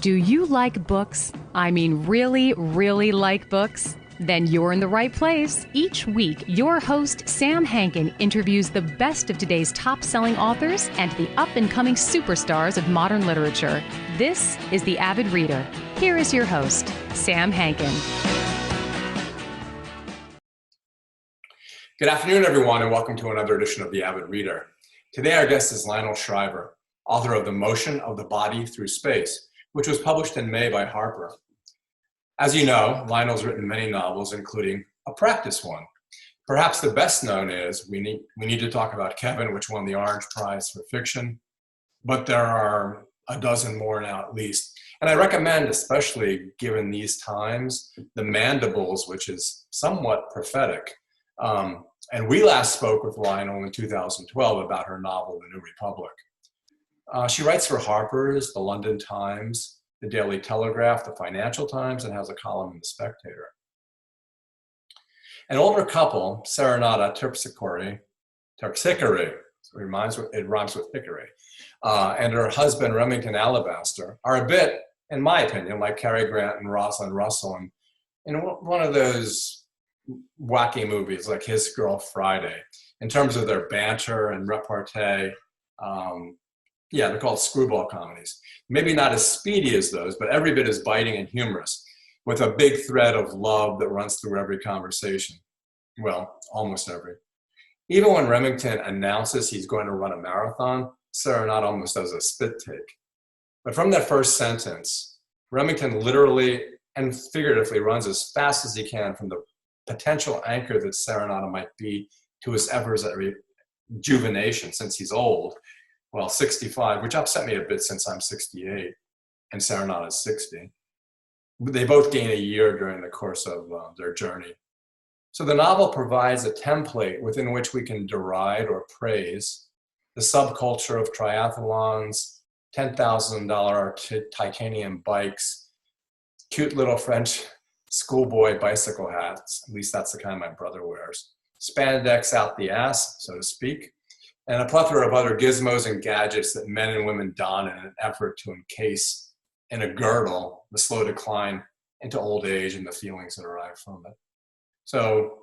Do you like books? I mean, really, really like books? Then you're in the right place. Each week, your host, Sam Hankin, interviews the best of today's top-selling authors and the up-and-coming superstars of modern literature. This is The Avid Reader. Here is your host, Sam Hankin. Good afternoon, everyone, and welcome to another edition of The Avid Reader. Today, our guest is Lionel Shriver, author of The Motion of the Body Through Space, which was published in May by Harper. As you know, Lionel's written many novels, including a practice one. Perhaps the best known is We Need to Talk About Kevin, which won the Orange Prize for fiction, but there are a dozen more now at least. And I recommend, especially given these times, The Mandibles, which is somewhat prophetic. And we last spoke with Lionel in 2012 about her novel, The New Republic. She writes for Harper's, The London Times, The Daily Telegraph, The Financial Times, and has a column in The Spectator. An older couple, Serenata Terpsichore, so it rhymes with hickory, and her husband, Remington Alabaster, are a bit, in my opinion, like Cary Grant and Rosalind Russell in one of those wacky movies like His Girl Friday, in terms of their banter and repartee. They're called screwball comedies. Maybe not as speedy as those, but every bit as biting and humorous, with a big thread of love that runs through every conversation. Well, almost every. Even when Remington announces he's going to run a marathon, Serenata almost does a spit take. But from that first sentence, Remington literally and figuratively runs as fast as he can from the potential anchor that Serenata might be to his efforts at rejuvenation, since he's old. Well, 65, which upset me a bit since I'm 68 and Serenata's 60. They both gain a year during the course of their journey. So the novel provides a template within which we can deride or praise the subculture of triathlons, $10,000 titanium bikes, cute little French schoolboy bicycle hats, at least that's the kind my brother wears, spandex out the ass, so to speak, and a plethora of other gizmos and gadgets that men and women don in an effort to encase in a girdle the slow decline into old age and the feelings that arrive from it. So,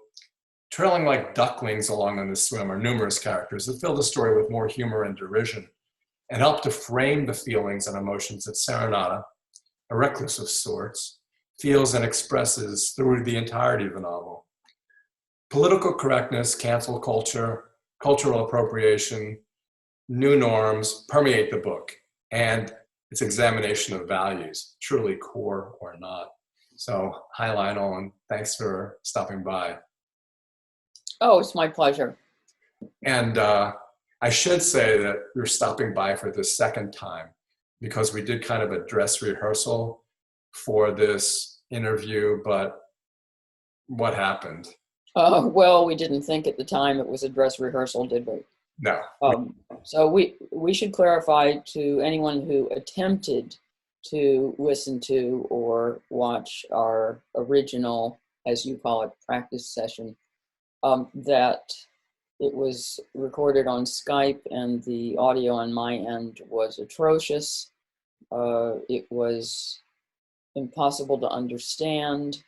trailing like ducklings along on the swim are numerous characters that fill the story with more humor and derision and help to frame the feelings and emotions that Serenata, a recluse of sorts, feels and expresses through the entirety of the novel. Political correctness, cancel culture, cultural appropriation, new norms permeate the book and its examination of values, truly core or not. So, hi Lionel, and thanks for stopping by. Oh, it's my pleasure. And I should say that you're stopping by for the second time because we did kind of a dress rehearsal for this interview, but what happened? Well, we didn't think at the time it was a dress rehearsal, did we? No. So we should clarify to anyone who attempted to listen to or watch our original, as you call it, practice session, that it was recorded on Skype and the audio on my end was atrocious. It was impossible to understand,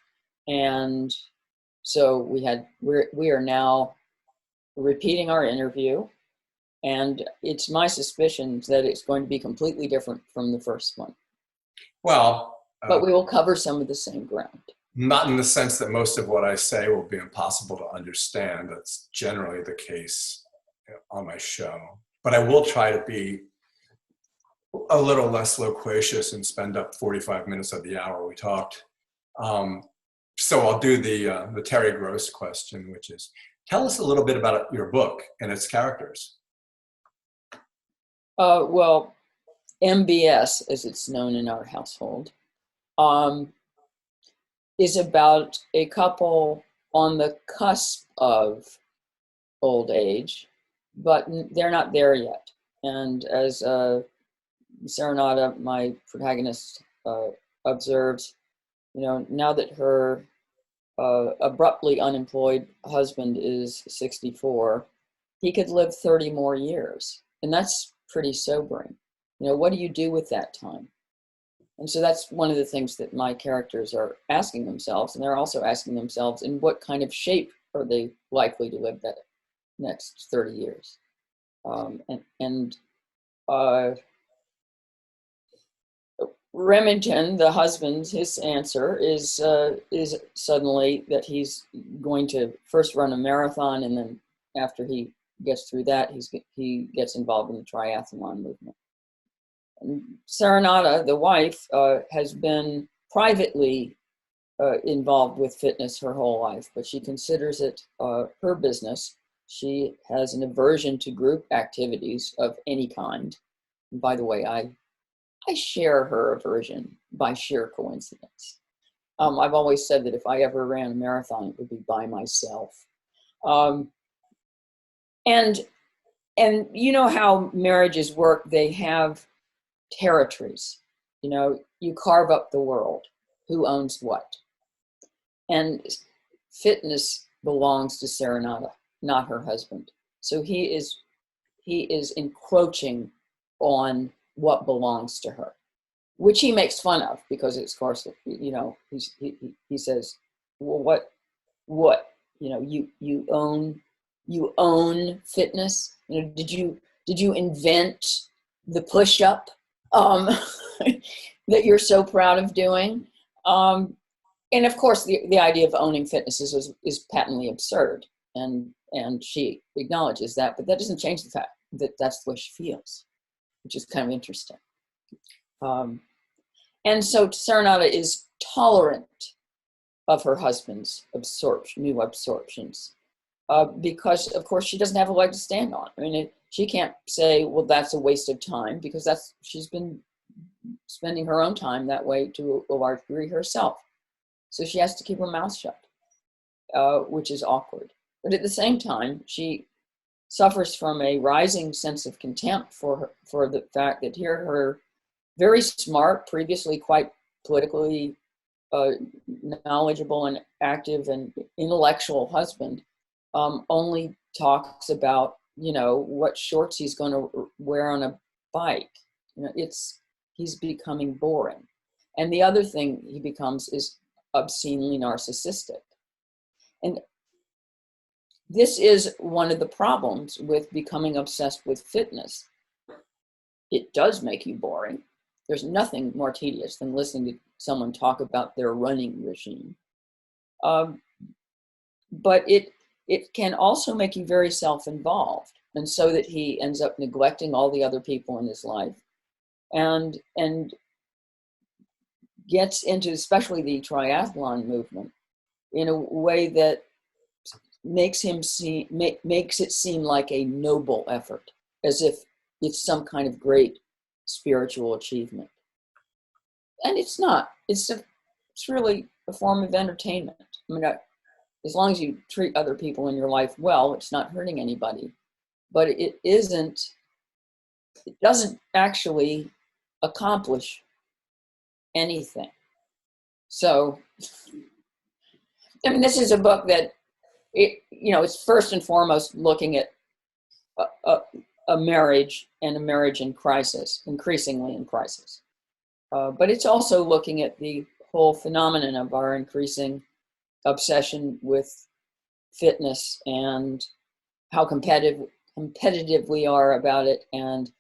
and so we are now repeating our interview, and it's my suspicion that it's going to be completely different from the first one. Well, but we will cover some of the same ground. Not in the sense that most of what I say will be impossible to understand. That's generally the case on my show. But I will try to be a little less loquacious and spend up 45 minutes of the hour we talked. So I'll do the Terry Gross question, which is, tell us a little bit about your book and its characters. Well, MBS, as it's known in our household, is about a couple on the cusp of old age, but they're not there yet. And as Serenata, my protagonist, observes, now that her abruptly unemployed husband is 64, he could live 30 more years. And that's pretty sobering. What do you do with that time? And so that's one of the things that my characters are asking themselves. And they're also asking themselves, in what kind of shape are they likely to live that next 30 years? Remington, the husband, his answer is suddenly that he's going to first run a marathon, and then after he gets through that, he gets involved in the triathlon movement. And Serenata, the wife, has been privately involved with fitness her whole life, but she considers it her business. She has an aversion to group activities of any kind. And by the way, I share her aversion by sheer coincidence. I've always said that if I ever ran a marathon, it would be by myself. And you know how marriages work, they have territories. You know, you carve up the world, who owns what. And fitness belongs to Serenata, not her husband. So he is encroaching on what belongs to her, which he makes fun of, because it's, of course, you know, he says, well, what, you know, you own fitness. You know, did you invent the push-up that you're so proud of doing? And of course, the idea of owning fitness is patently absurd, and she acknowledges that, but that doesn't change the fact that that's the way she feels, which is kind of interesting. And so Serenata is tolerant of her husband's new absorptions, because, of course, she doesn't have a leg to stand on. I mean, she can't say, well, that's a waste of time, because she's been spending her own time that way to a large degree herself. So she has to keep her mouth shut, which is awkward. But at the same time, she suffers from a rising sense of contempt for the fact that here her very smart, previously quite politically knowledgeable and active and intellectual husband only talks about, you know, what shorts he's going to wear on a bike. You know, he's becoming boring. And the other thing he becomes is obscenely narcissistic. And this is one of the problems with becoming obsessed with fitness. It does make you boring. There's nothing more tedious than listening to someone talk about their running regime. But it can also make you very self-involved, and so that he ends up neglecting all the other people in his life, and gets into especially the triathlon movement in a way that makes it seem like a noble effort, as if it's some kind of great spiritual achievement. And it's not. It's really a form of entertainment. I mean, as long as you treat other people in your life well, it's not hurting anybody. But it doesn't actually accomplish anything. So, I mean, this is a book that, it's first and foremost looking at a marriage, and a marriage in crisis, increasingly in crisis. But it's also looking at the whole phenomenon of our increasing obsession with fitness and how competitive we are about it, and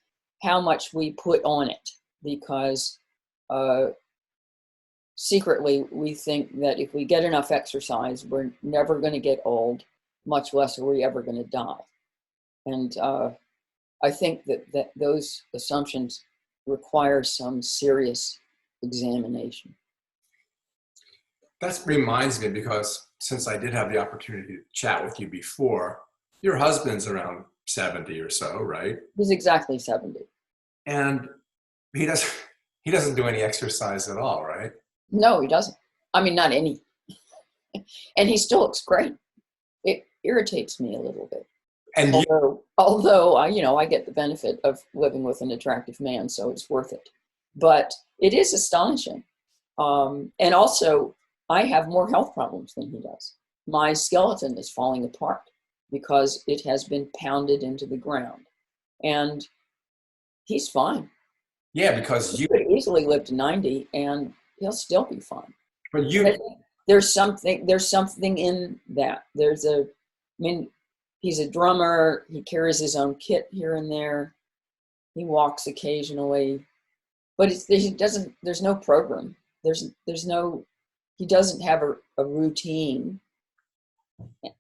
how much we put on it, because secretly we think that if we get enough exercise, we're never going to get old, much less are we ever going to die. And I think that those assumptions require some serious examination. That reminds me, because since I did have the opportunity to chat with you before, your husband's around 70 or so, right? He's exactly 70. And he doesn't do any exercise at all, right? No, he doesn't. I mean, not any. And he still looks great. It irritates me a little bit. And although I get the benefit of living with an attractive man, so it's worth it. But it is astonishing. And also, I have more health problems than he does. My skeleton is falling apart because it has been pounded into the ground. And he's fine. Yeah, because He could easily live to 90 and he'll still be fine. but And I think there's something in that. I mean, he's a drummer. He carries his own kit here and there. He walks occasionally, but there's no program. He doesn't have a routine,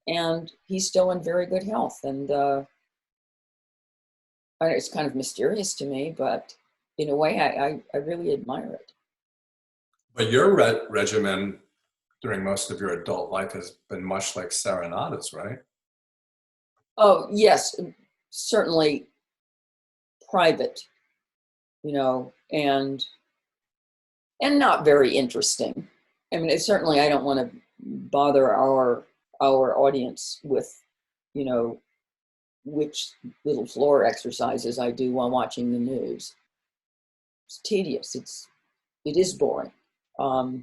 and he's still in very good health. And it's kind of mysterious to me, but in a way, I really admire it. But your regimen during most of your adult life has been much like Serenata's, right? Oh, yes, certainly private, and not very interesting. I mean, certainly I don't want to bother our audience with, which little floor exercises I do while watching the news. It's tedious. It is boring. But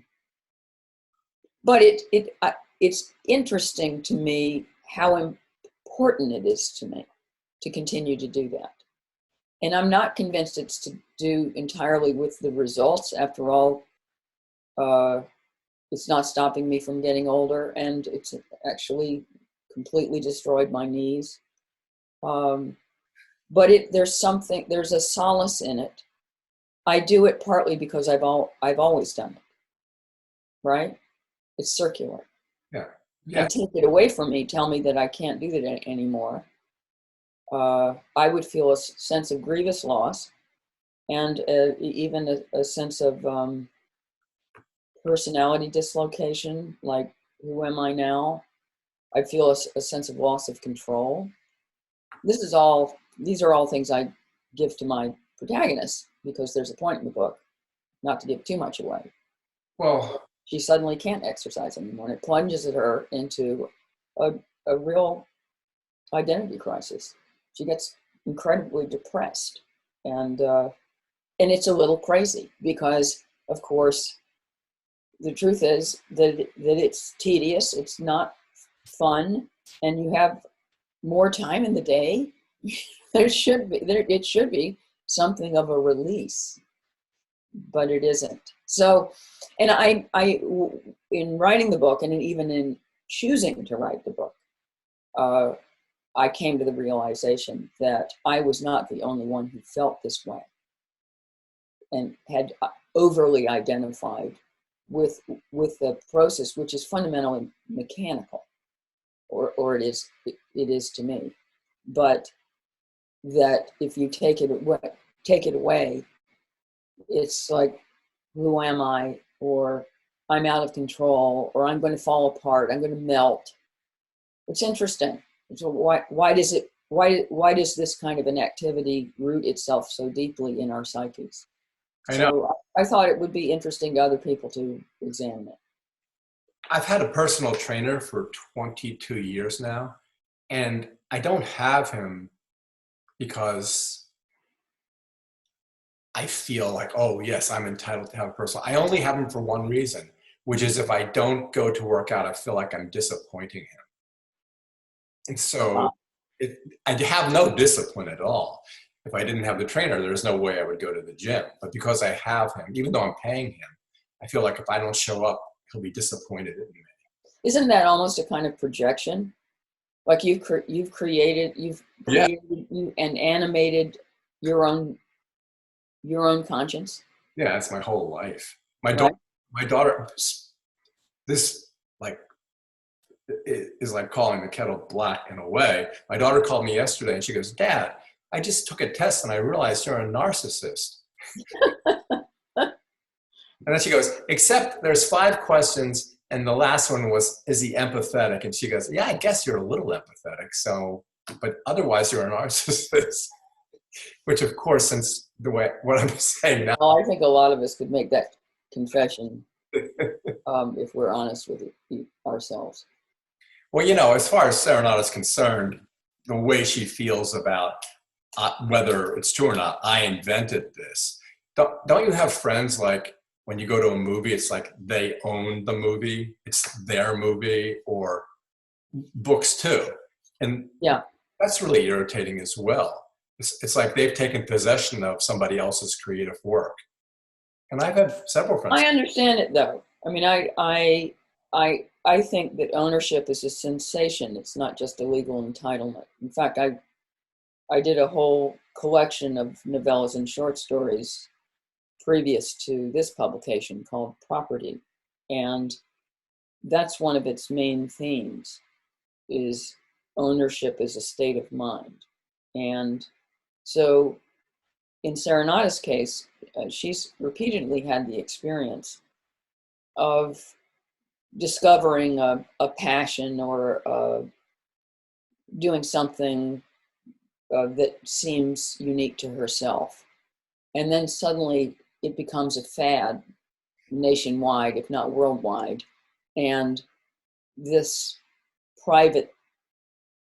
it's interesting to me how important it is to me to continue to do that. And I'm not convinced it's to do entirely with the results. After all, it's not stopping me from getting older, and it's actually completely destroyed my knees. But there's a solace in it. I do it partly because I've always done it, right? It's circular. Yeah. And take it away from me, tell me that I can't do that anymore. I would feel a sense of grievous loss, and even a sense of personality dislocation, like, who am I now? I feel a sense of loss of control. These are all things I give to my protagonist, because there's a point in the book, not to give too much away. Well, she suddenly can't exercise anymore, and it plunges her into a real identity crisis. She gets incredibly depressed, and it's a little crazy, because, of course, the truth is that it's tedious, it's not fun, and you have more time in the day. It should be something of a release, but it isn't. So, and I in writing the book, and even in choosing to write the book, I came to the realization that I was not the only one who felt this way and had overly identified with the process, which is fundamentally mechanical, or it is to me. But that if you take it away, it's like, who am I? Or I'm out of control, or I'm going to fall apart, I'm going to melt. It's interesting. So why does this kind of an activity root itself so deeply in our psyches? I know. So I thought it would be interesting to other people to examine it. I've had a personal trainer for 22 years now, and I don't have him because I feel like, oh yes, I'm entitled to have a personal. I only have him for one reason, which is if I don't go to work out, I feel like I'm disappointing him. And so I have no discipline at all. If I didn't have the trainer, there's no way I would go to the gym. But because I have him, even though I'm paying him, I feel like if I don't show up, he'll be disappointed in me. Isn't that almost a kind of projection? Like you've created and animated your own conscience? Yeah, that's my whole life. My daughter, this is like calling the kettle black in a way. My daughter called me yesterday and she goes, "Dad, I just took a test and I realized you're a narcissist." And then she goes, "Except there's 5 questions and the last one was, is he empathetic?" And she goes, "Yeah, I guess you're a little empathetic. So, but otherwise you're a narcissist." Which of course, since what I'm saying now. Well, I think a lot of us could make that confession if we're honest with ourselves. Well, as far as Serenata is concerned, the way she feels about whether it's true or not, I invented this. Don't you have friends like when you go to a movie, it's like they own the movie, it's their movie, or books too. And yeah, that's really irritating as well. It's like they've taken possession of somebody else's creative work. And I've had several friends. I understand it though. I mean, I think that ownership is a sensation. It's not just a legal entitlement. In fact, I did a whole collection of novellas and short stories previous to this publication called Property. And that's one of its main themes, is ownership is a state of mind. And so in Serenata's case, she's repeatedly had the experience of discovering a passion or doing something that seems unique to herself. And then suddenly it becomes a fad nationwide, if not worldwide. And this private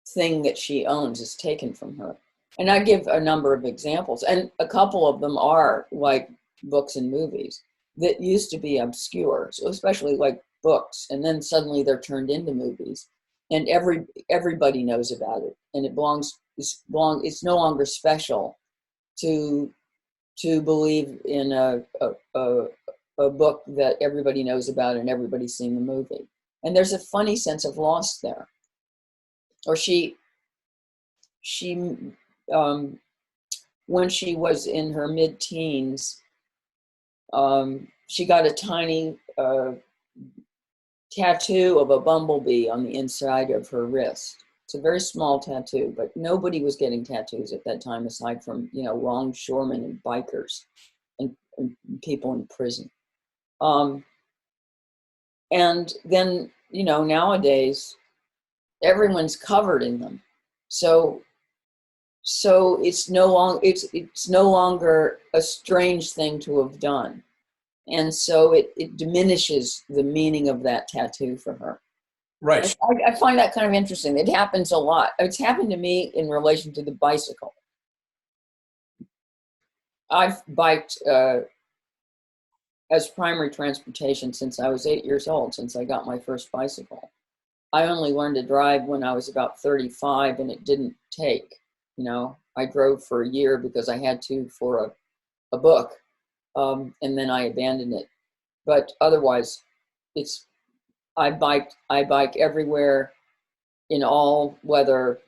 thing that she owns is taken from her. And I give a number of examples, and a couple of them are like books and movies that used to be obscure, so especially like books, and then suddenly they're turned into movies, and everybody knows about it, and it's no longer special to believe in a book that everybody knows about and everybody's seen the movie. And there's a funny sense of loss there. Or she when she was in her mid-teens, she got a tiny tattoo of a bumblebee on the inside of her wrist. It's a very small tattoo, but nobody was getting tattoos at that time aside from, longshoremen and bikers and people in prison. And then, nowadays, everyone's covered in them. So it's no longer a strange thing to have done. And so it diminishes the meaning of that tattoo for her. Right. I find that kind of interesting. It happens a lot. It's happened to me in relation to the bicycle. I've biked as primary transportation since I was 8 years old, since I got my first bicycle. I only learned to drive when I was about 35, and it didn't take. I drove for a year because I had to for a book, and then I abandoned it. But otherwise, I bike everywhere, in all weather,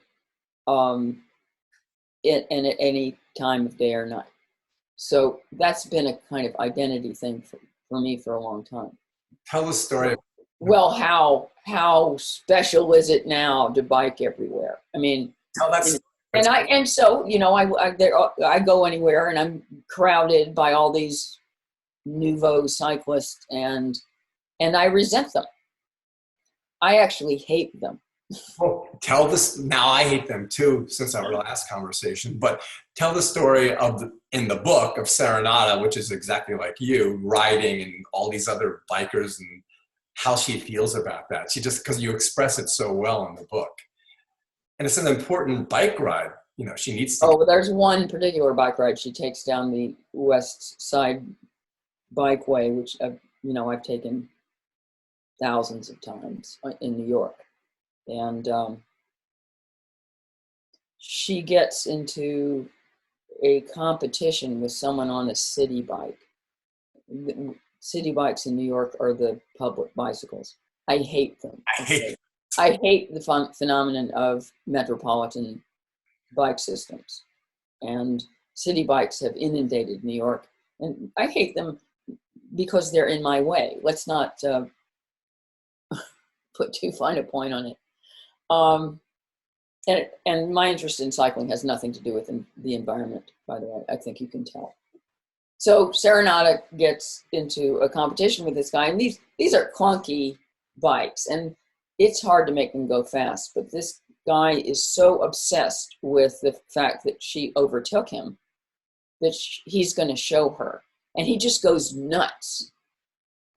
and at any time of day or night. So that's been a kind of identity thing for me for a long time. Tell the story. Well, how special is it now to bike everywhere? I mean, Tell that story. I go anywhere and I'm crowded by all these nouveau cyclists, and I resent them. I actually hate them. Well, tell this. Now I hate them too, since our last conversation. But tell the story in the book of Serenata, which is exactly like you, riding and all these other bikers, and how she feels about that. Because you express it so well in the book, and it's an important bike ride. She needs to. Oh, well, there's one particular bike ride she takes down the West Side Bikeway, which I've taken thousands of times in New York. And she gets into a competition with someone on a city bike. City bikes in New York are the public bicycles. I hate them. I hate the phenomenon of metropolitan bike systems. And city bikes have inundated New York. And I hate them because they're in my way. Let's not put too fine a point on it. And my interest in cycling has nothing to do with the environment, by the way. I think you can tell. So Serenata gets into a competition with this guy, and these are clunky bikes, and it's hard to make them go fast. But this guy is so obsessed with the fact that she overtook him that he's going to show her, and he just goes nuts.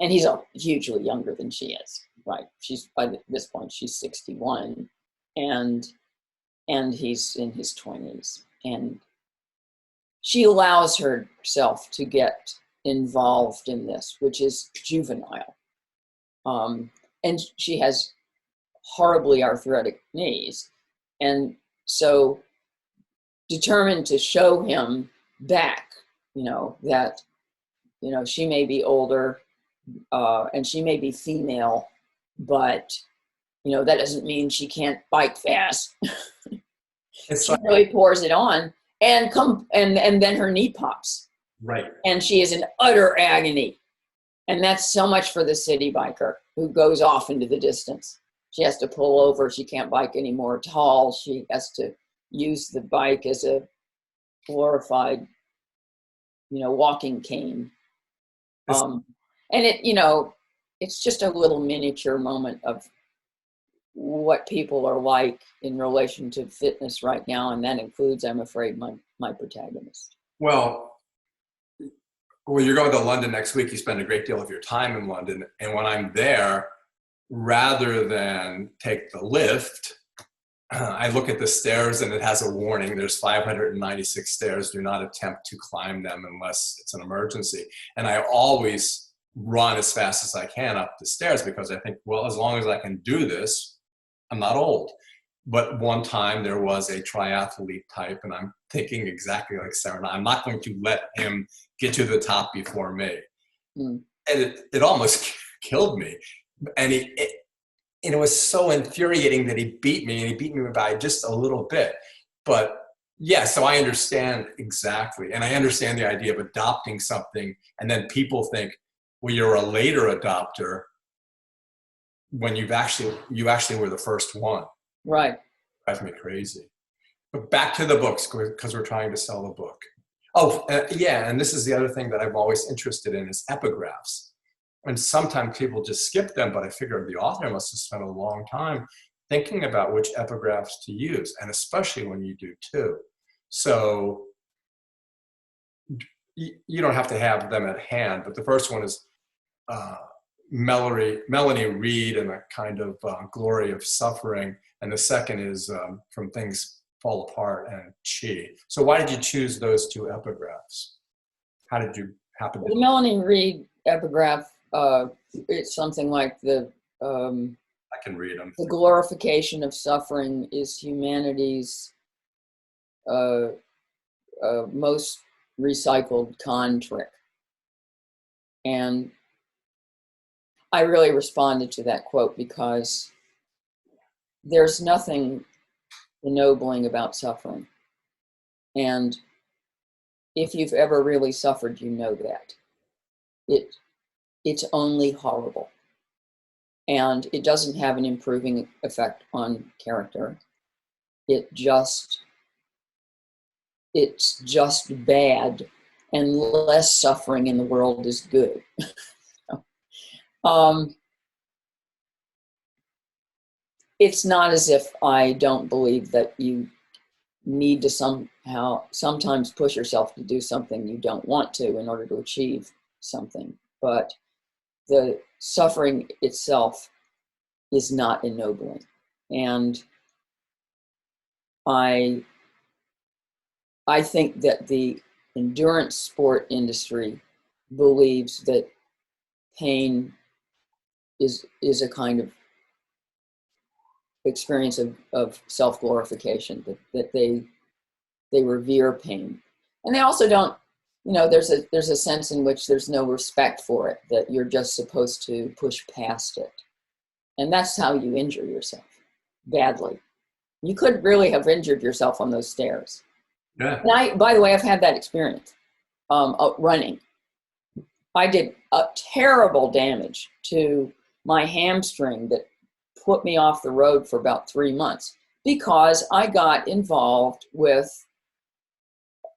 And he's hugely younger than she is. Right, by this point she's 61, and he's in his 20s, and she allows herself to get involved in this, which is juvenile, and she has horribly arthritic knees, and so determined to show him back, that, she may be older and she may be female, but, that doesn't mean she can't bike fast. She really pours it on and then her knee pops. Right. And she is in utter agony. And that's so much for the city biker who goes off into the distance. She has to pull over. She can't bike anymore tall. She has to use the bike as a glorified, walking cane. And it's just a little miniature moment of what people are like in relation to fitness right now. And that includes, I'm afraid, my protagonist. Well, you're going to London next week. You spend a great deal of your time in London. And when I'm there, rather than take the lift, I look at the stairs and it has a warning. There's 596 stairs. Do not attempt to climb them unless it's an emergency. And I always run as fast as I can up the stairs because I think, well, as long as I can do this, I'm not old. But one time there was a triathlete type, and I'm thinking exactly like Serenata. I'm not going to let him get to the top before me. And it almost killed me. And it was so infuriating that he beat me, and he beat me by just a little bit. But yeah, so I understand exactly. And I understand the idea of adopting something, and then people think, well, you're a later adopter when you actually were the first one. Right. Drives me crazy. But back to the books, because we're trying to sell the book. Oh, yeah, and this is the other thing that I'm always interested in is epigraphs. And sometimes people just skip them, but I figure the author must have spent a long time thinking about which epigraphs to use, and especially when you do two. So you don't have to have them at hand, but the first one is Melanie Reed and the kind of glory of suffering, and the second is From Things Fall Apart and Chi. So why did you choose those two epigraphs? How did you happen to? The Melanie Reed epigraph, it's something like I can read them. The glorification of suffering is humanity's most recycled con trick. And I really responded to that quote because there's nothing ennobling about suffering. And if you've ever really suffered, you know that. It's only horrible. And it doesn't have an improving effect on character. It's just bad, and less suffering in the world is good. It's not as if I don't believe that you need to sometimes push yourself to do something you don't want to in order to achieve something, but the suffering itself is not ennobling. And I think that the endurance sport industry believes that pain is a kind of experience of self-glorification, that they revere pain. And they also don't, there's a sense in which there's no respect for it, that you're just supposed to push past it. And that's how you injure yourself badly. You could really have injured yourself on those stairs. Yeah. And by the way, I've had that experience running. I did a terrible damage to my hamstring that put me off the road for about 3 months because I got involved with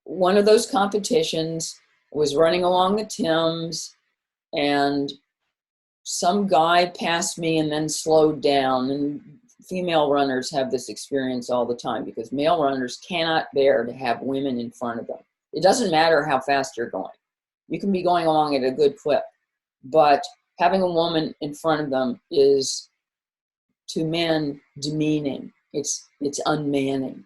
one of those competitions, was running along the Thames, and some guy passed me and then slowed down. And female runners have this experience all the time because male runners cannot bear to have women in front of them. It doesn't matter how fast you're going. You can be going along at a good clip, but having a woman in front of them is, to men, demeaning. It's unmanning.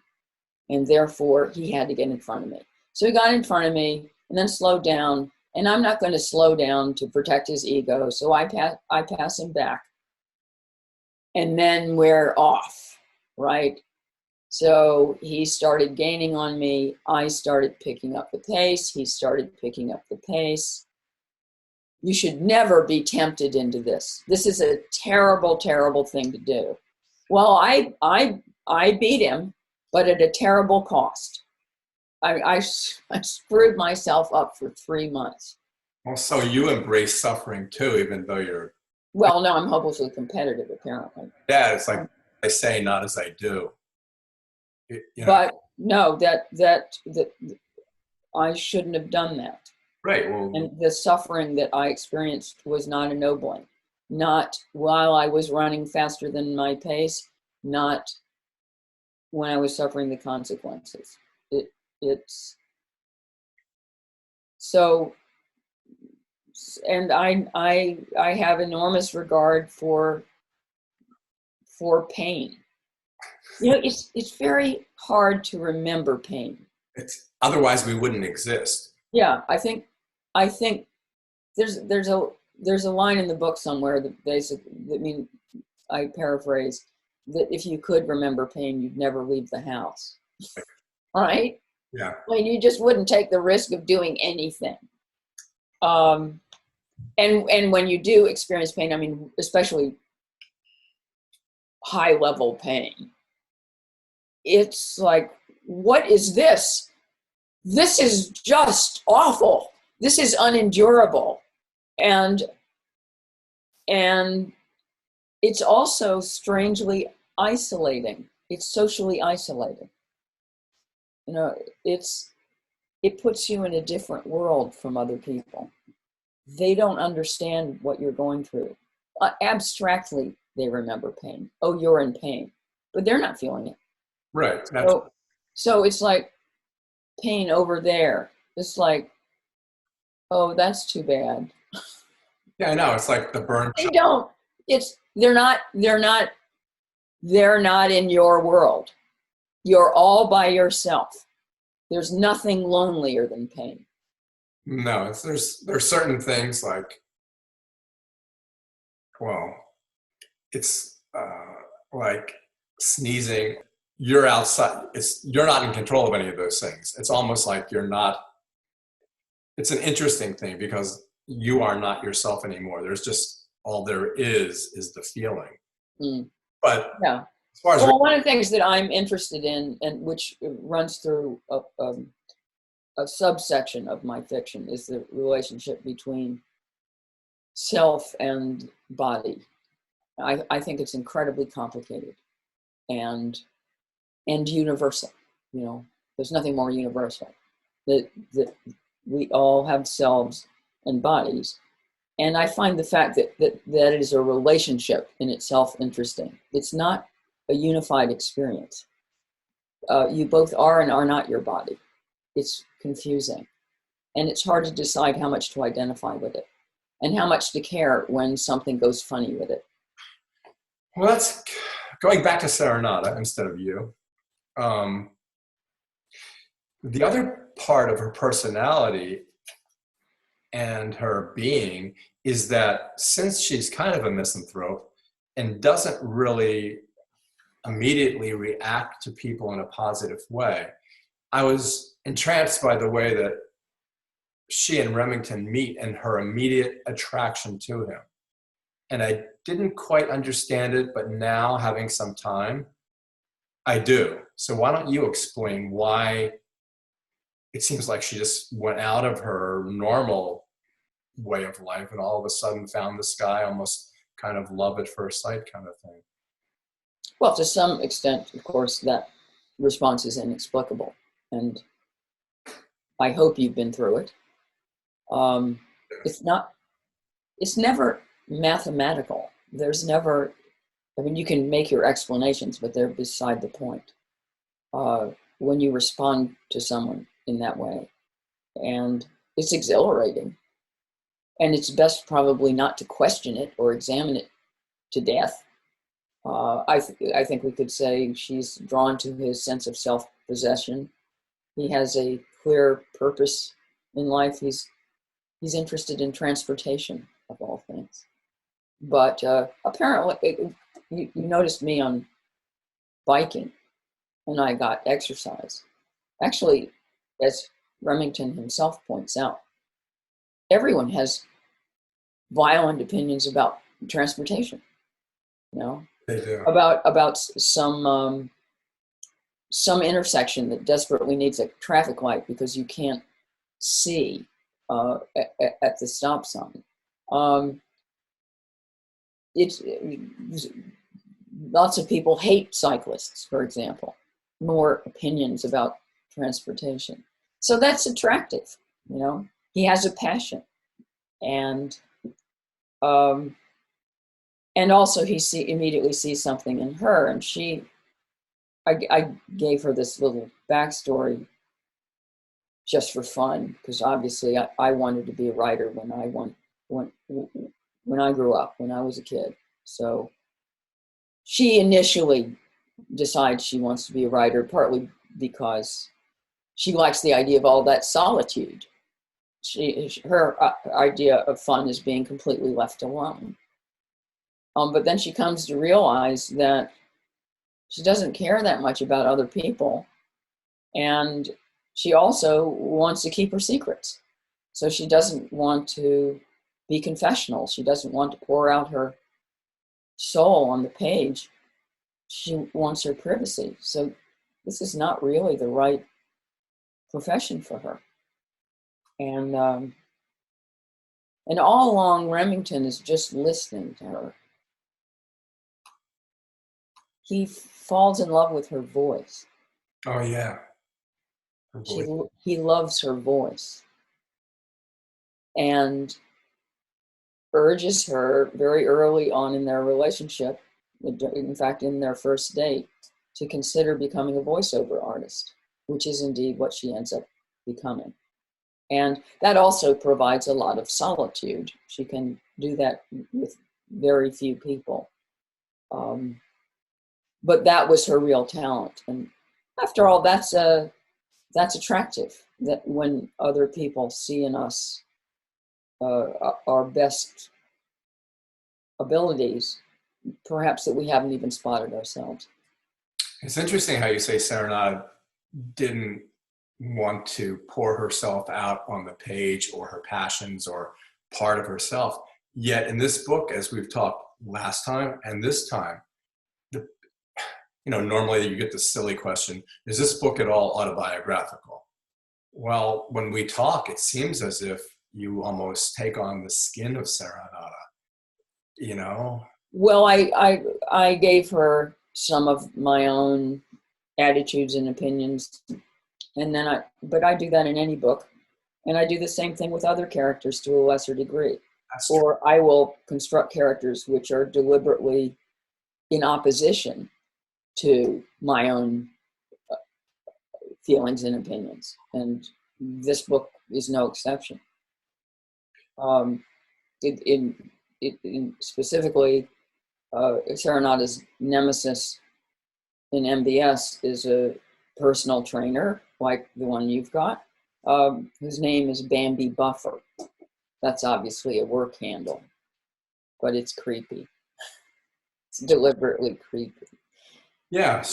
And therefore, he had to get in front of me. So he got in front of me and then slowed down. And I'm not going to slow down to protect his ego. So I pass him back. And then we're off, right? So he started gaining on me. I started picking up the pace. He started picking up the pace. You should never be tempted into this. This is a terrible, terrible thing to do. Well, I beat him, but at a terrible cost. I screwed myself up for 3 months. Well, so you embrace suffering too, even though you're... Well, no, I'm hopelessly competitive, apparently. Yeah, it's like I say, not as I do. You know. But no, that I shouldn't have done that. Right. Well, And the suffering that I experienced was not ennobling. Not while I was running faster than my pace, not when I was suffering the consequences. It's so, and I have enormous regard for pain. You know, it's very hard to remember pain. it's otherwise we wouldn't exist. Yeah, I think there's a line in the book somewhere that I paraphrase, that if you could remember pain, you'd never leave the house. Right? Yeah. I mean, you just wouldn't take the risk of doing anything. And when you do experience pain, I mean, especially high level pain, it's like, what is this? This is just awful. This is unendurable. And it's also strangely isolating. It's socially isolating. You know, it puts you in a different world from other people. They don't understand what you're going through. Abstractly, they remember pain. Oh, you're in pain, but they're not feeling it. Right. So it's like pain over there. It's like, oh, that's too bad. Yeah, I know. It's like the burn. They don't. They're not in your world. You're all by yourself. There's nothing lonelier than pain. No, there's certain things like, well, it's like sneezing. You're outside. You're not in control of any of those things. It's almost like you're not. It's an interesting thing because you are not yourself anymore. There's just all there is the feeling. Mm. But yeah. As far as one of the things that I'm interested in, and which runs through a subsection of my fiction, is the relationship between self and body. I think it's incredibly complicated and universal. You know, there's nothing more universal. That we all have selves and bodies. And I find the fact that is a relationship in itself interesting. It's not a unified experience. You both are and are not your body. It's confusing. And it's hard to decide how much to identify with it and how much to care when something goes funny with it. Well, that's going back to Serenata instead of you. The other part of her personality and her being is that since she's kind of a misanthrope and doesn't really immediately react to people in a positive way, I was entranced by the way that she and Remington meet and her immediate attraction to him. And I didn't quite understand it, but now having some time, I do. So why don't you explain why it seems like she just went out of her normal way of life and all of a sudden found this guy, almost kind of love at first sight kind of thing? Well, to some extent, of course, that response is inexplicable. And I hope you've been through it. It's never mathematical. There's never, I mean, you can make your explanations, but they're beside the point when you respond to someone in that way. And it's exhilarating. And it's best probably not to question it or examine it to death. I think we could say she's drawn to his sense of self-possession. He has a clear purpose in life. He's interested in transportation, of all things. But apparently, you noticed me on biking. and I got exercise. Actually, as Remington himself points out, everyone has violent opinions about transportation, you know, They do. about some intersection that desperately needs a traffic light because you can't see at the stop sign. It's lots of people hate cyclists, for example. More opinions about transportation. So that's attractive, you know. He has a passion, and also he immediately sees something in her, and I gave her this little backstory just for fun, because obviously I wanted to be a writer when I grew up, when I was a kid. So she initially decides she wants to be a writer, partly because she likes the idea of all that solitude. Her idea of fun is being completely left alone. But then she comes to realize that she doesn't care that much about other people, and she also wants to keep her secrets. So she doesn't want to be confessional. She doesn't want to pour out her soul on the page. She wants her privacy. So this is not really the right profession for her. And all along, Remington is just listening to her. He falls in love with her voice. Oh, yeah. Her voice. He loves her voice, and urges her very early on in their relationship, in fact, in their first date, to consider becoming a voiceover artist, which is indeed what she ends up becoming. And that also provides a lot of solitude. She can do that with very few people. But that was her real talent. And after all, that's attractive, that when other people see in us our best abilities, perhaps that we haven't even spotted ourselves. It's interesting how you say Serenata didn't want to pour herself out on the page, or her passions, or part of herself. Yet in this book, as we've talked last time and this time, normally you get the silly question, is this book at all autobiographical? Well, when we talk, it seems as if you almost take on the skin of Serenata, you know? Well, I gave her some of my own attitudes and opinions, and then but I do that in any book, and I do the same thing with other characters to a lesser degree. Or I will construct characters which are deliberately in opposition to my own feelings and opinions, and this book is no exception. Specifically, Serenata's nemesis in MBS is a personal trainer like the one you've got, whose name is Bambi Buffer. That's obviously a work handle, but it's creepy. It's deliberately creepy. Yeah,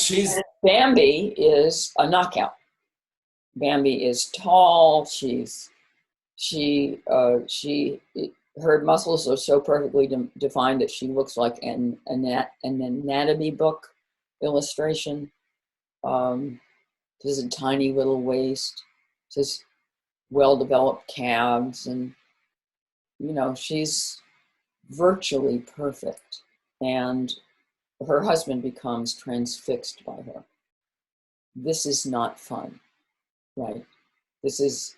Bambi is a knockout. Bambi is tall. Her muscles are so perfectly defined that she looks like an anatomy book illustration. She has a tiny little waist. She has well-developed calves, and she's virtually perfect. And her husband becomes transfixed by her. This is not fun, right? This is,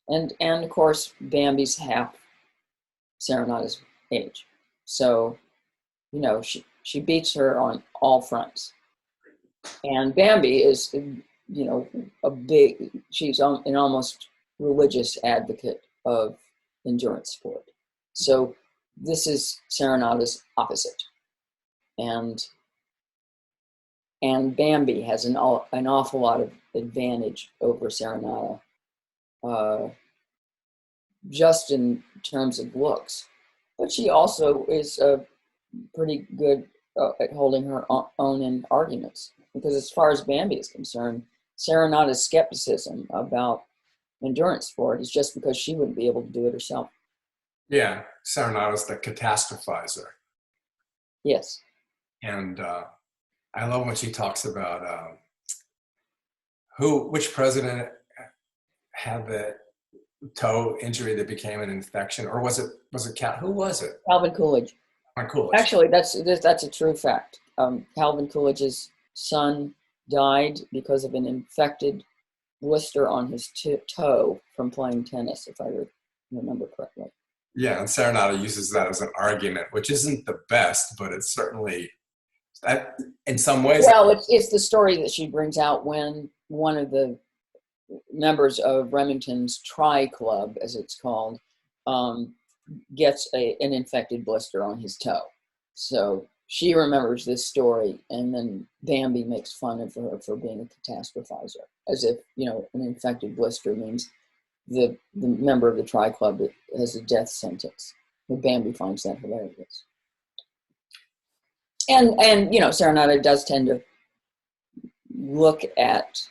and of course, Bambi's half Serenata's age. So, she beats her on all fronts. And Bambi is, she's an almost religious advocate of endurance sport. So this is Serenata's opposite. And Bambi has an awful lot of advantage over Serenata, just in terms of looks. But she also is pretty good at holding her own in arguments. because as far as Bambi is concerned, Serenata's skepticism about endurance sport is just because she wouldn't be able to do it herself. Yeah, Serenata's the catastrophizer. Yes. And I love when she talks about which president had the toe injury that became an infection, or was it who was it? Calvin Coolidge. Coolidge. Actually, that's a true fact. Calvin Coolidge's son died because of an infected blister on his toe from playing tennis, if I remember correctly. Yeah, and Serenata uses that as an argument, which isn't the best, but it's certainly, in some ways. Well, it's the story that she brings out when one of the members of Remington's Tri Club, as it's called, gets an infected blister on his toe. So she remembers this story, and then Bambi makes fun of her for being a catastrophizer, as if, an infected blister means the member of the Tri Club has a death sentence. But Bambi finds that hilarious. And Serenata does tend to look at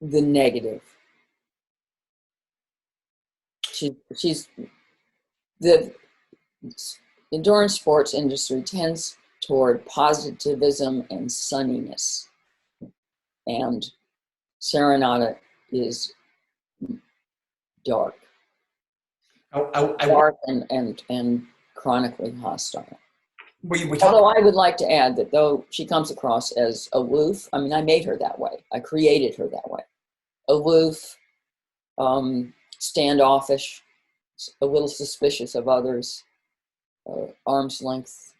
the negative. She's the endurance sports industry tends toward positivism and sunniness, and Serenata is dark, dark and chronically hostile. Although I would like to add that though she comes across as aloof, I made her that way. I created her that way. Aloof, standoffish, a little suspicious of others, arm's length.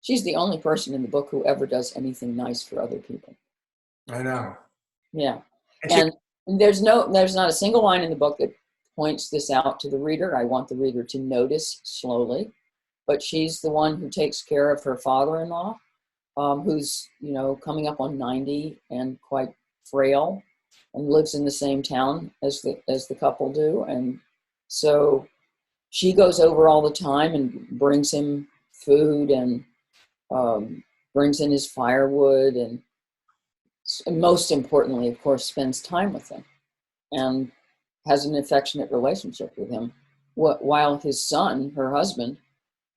She's the only person in the book who ever does anything nice for other people. I know. Yeah. And there's not a single line in the book that points this out to the reader. I want the reader to notice slowly. But she's the one who takes care of her father-in-law, who's, coming up on 90 and quite frail, and lives in the same town as the couple do. And so she goes over all the time and brings him food and brings in his firewood, and most importantly, of course, spends time with him and has an affectionate relationship with him, while his son, her husband,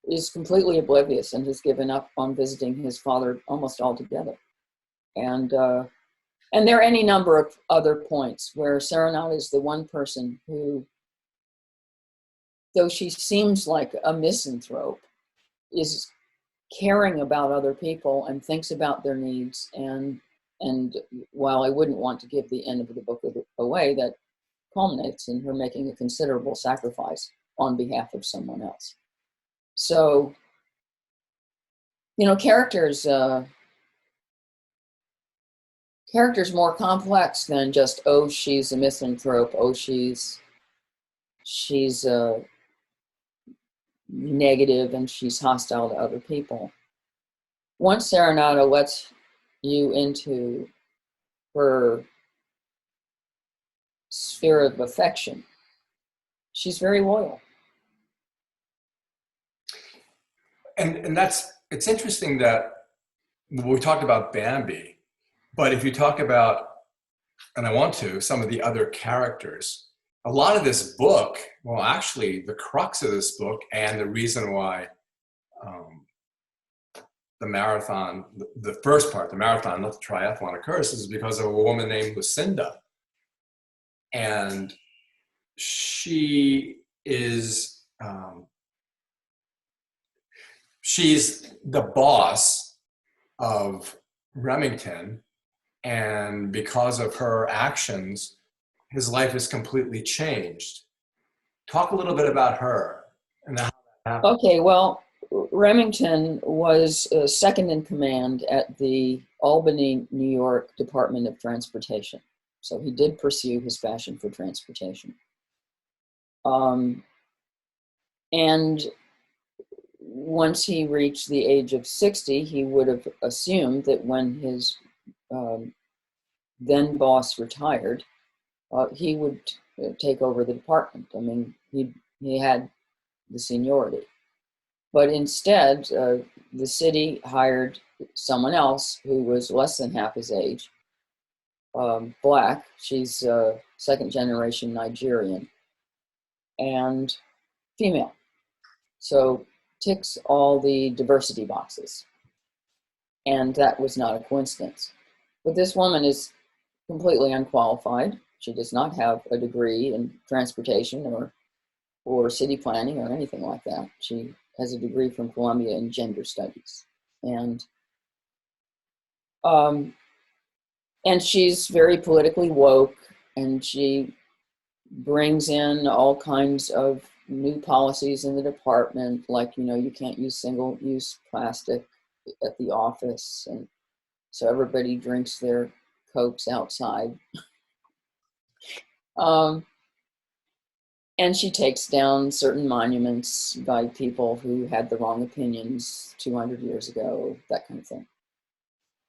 is completely oblivious and has given up on visiting his father almost altogether. And there are any number of other points where Serenata is the one person who, though she seems like a misanthrope, is caring about other people and thinks about their needs. And while I wouldn't want to give the end of the book away, that culminates in her making a considerable sacrifice on behalf of someone else. So, characters more complex than just, oh, she's a misanthrope, oh, she's negative and she's hostile to other people. Once Serenata lets you into her sphere of affection, she's very loyal. And it's interesting that we talked about Bambi, but if you talk about, and I want to, some of the other characters, a lot of this book, well, actually the crux of this book and the reason why the marathon, the first part, the marathon, not the triathlon, occurs is because of a woman named Lucinda. And she is, she's the boss of Remington, and because of her actions, his life is completely changed. Talk a little bit about her and how that happened. Okay, well, Remington was second in command at the Albany, New York Department of Transportation. So he did pursue his passion for transportation. And once he reached the age of 60, he would have assumed that when his then boss retired, he would take over the department. I mean, he had the seniority. But instead, the city hired someone else who was less than half his age, black. She's second generation Nigerian and female. So ticks all the diversity boxes. And that was not a coincidence. But this woman is completely unqualified. She does not have a degree in transportation or city planning or anything like that. She has a degree from Columbia in gender studies. And she's very politically woke, and she brings in all kinds of new policies in the department, like, you can't use single-use plastic at the office, and so everybody drinks their Cokes outside. And she takes down certain monuments by people who had the wrong opinions 200 years ago, that kind of thing.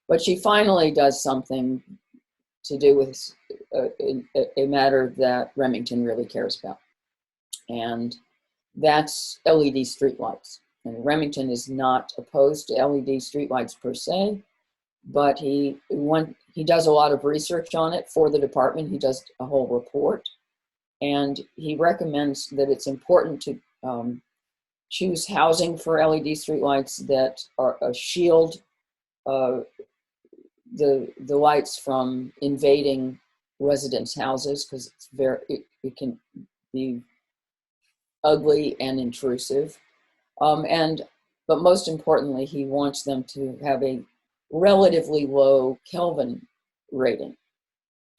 But she finally does something to do with a matter that Remington really cares about. And that's LED streetlights. And Remington is not opposed to LED streetlights per se, but he does a lot of research on it for the department. He does a whole report. And he recommends that it's important to choose housing for LED streetlights that are shield the lights from invading residents' houses, because it can be ugly and intrusive. But most importantly, he wants them to have a relatively low Kelvin rating.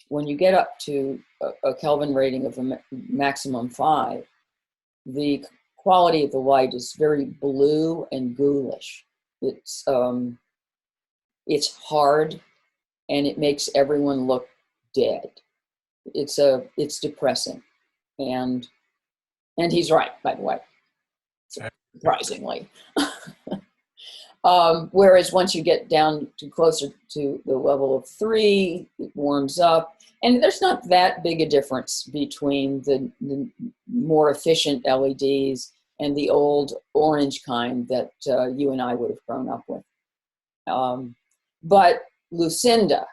When you get up to a Kelvin rating of a maximum 5, the quality of the light is very blue and ghoulish. It's hard, and it makes everyone look dead. It's depressing, and he's right, by the way, surprisingly. Whereas once you get down to closer to the level of 3, it warms up. And there's not that big a difference between the more efficient LEDs and the old orange kind that you and I would have grown up with. But Lucinda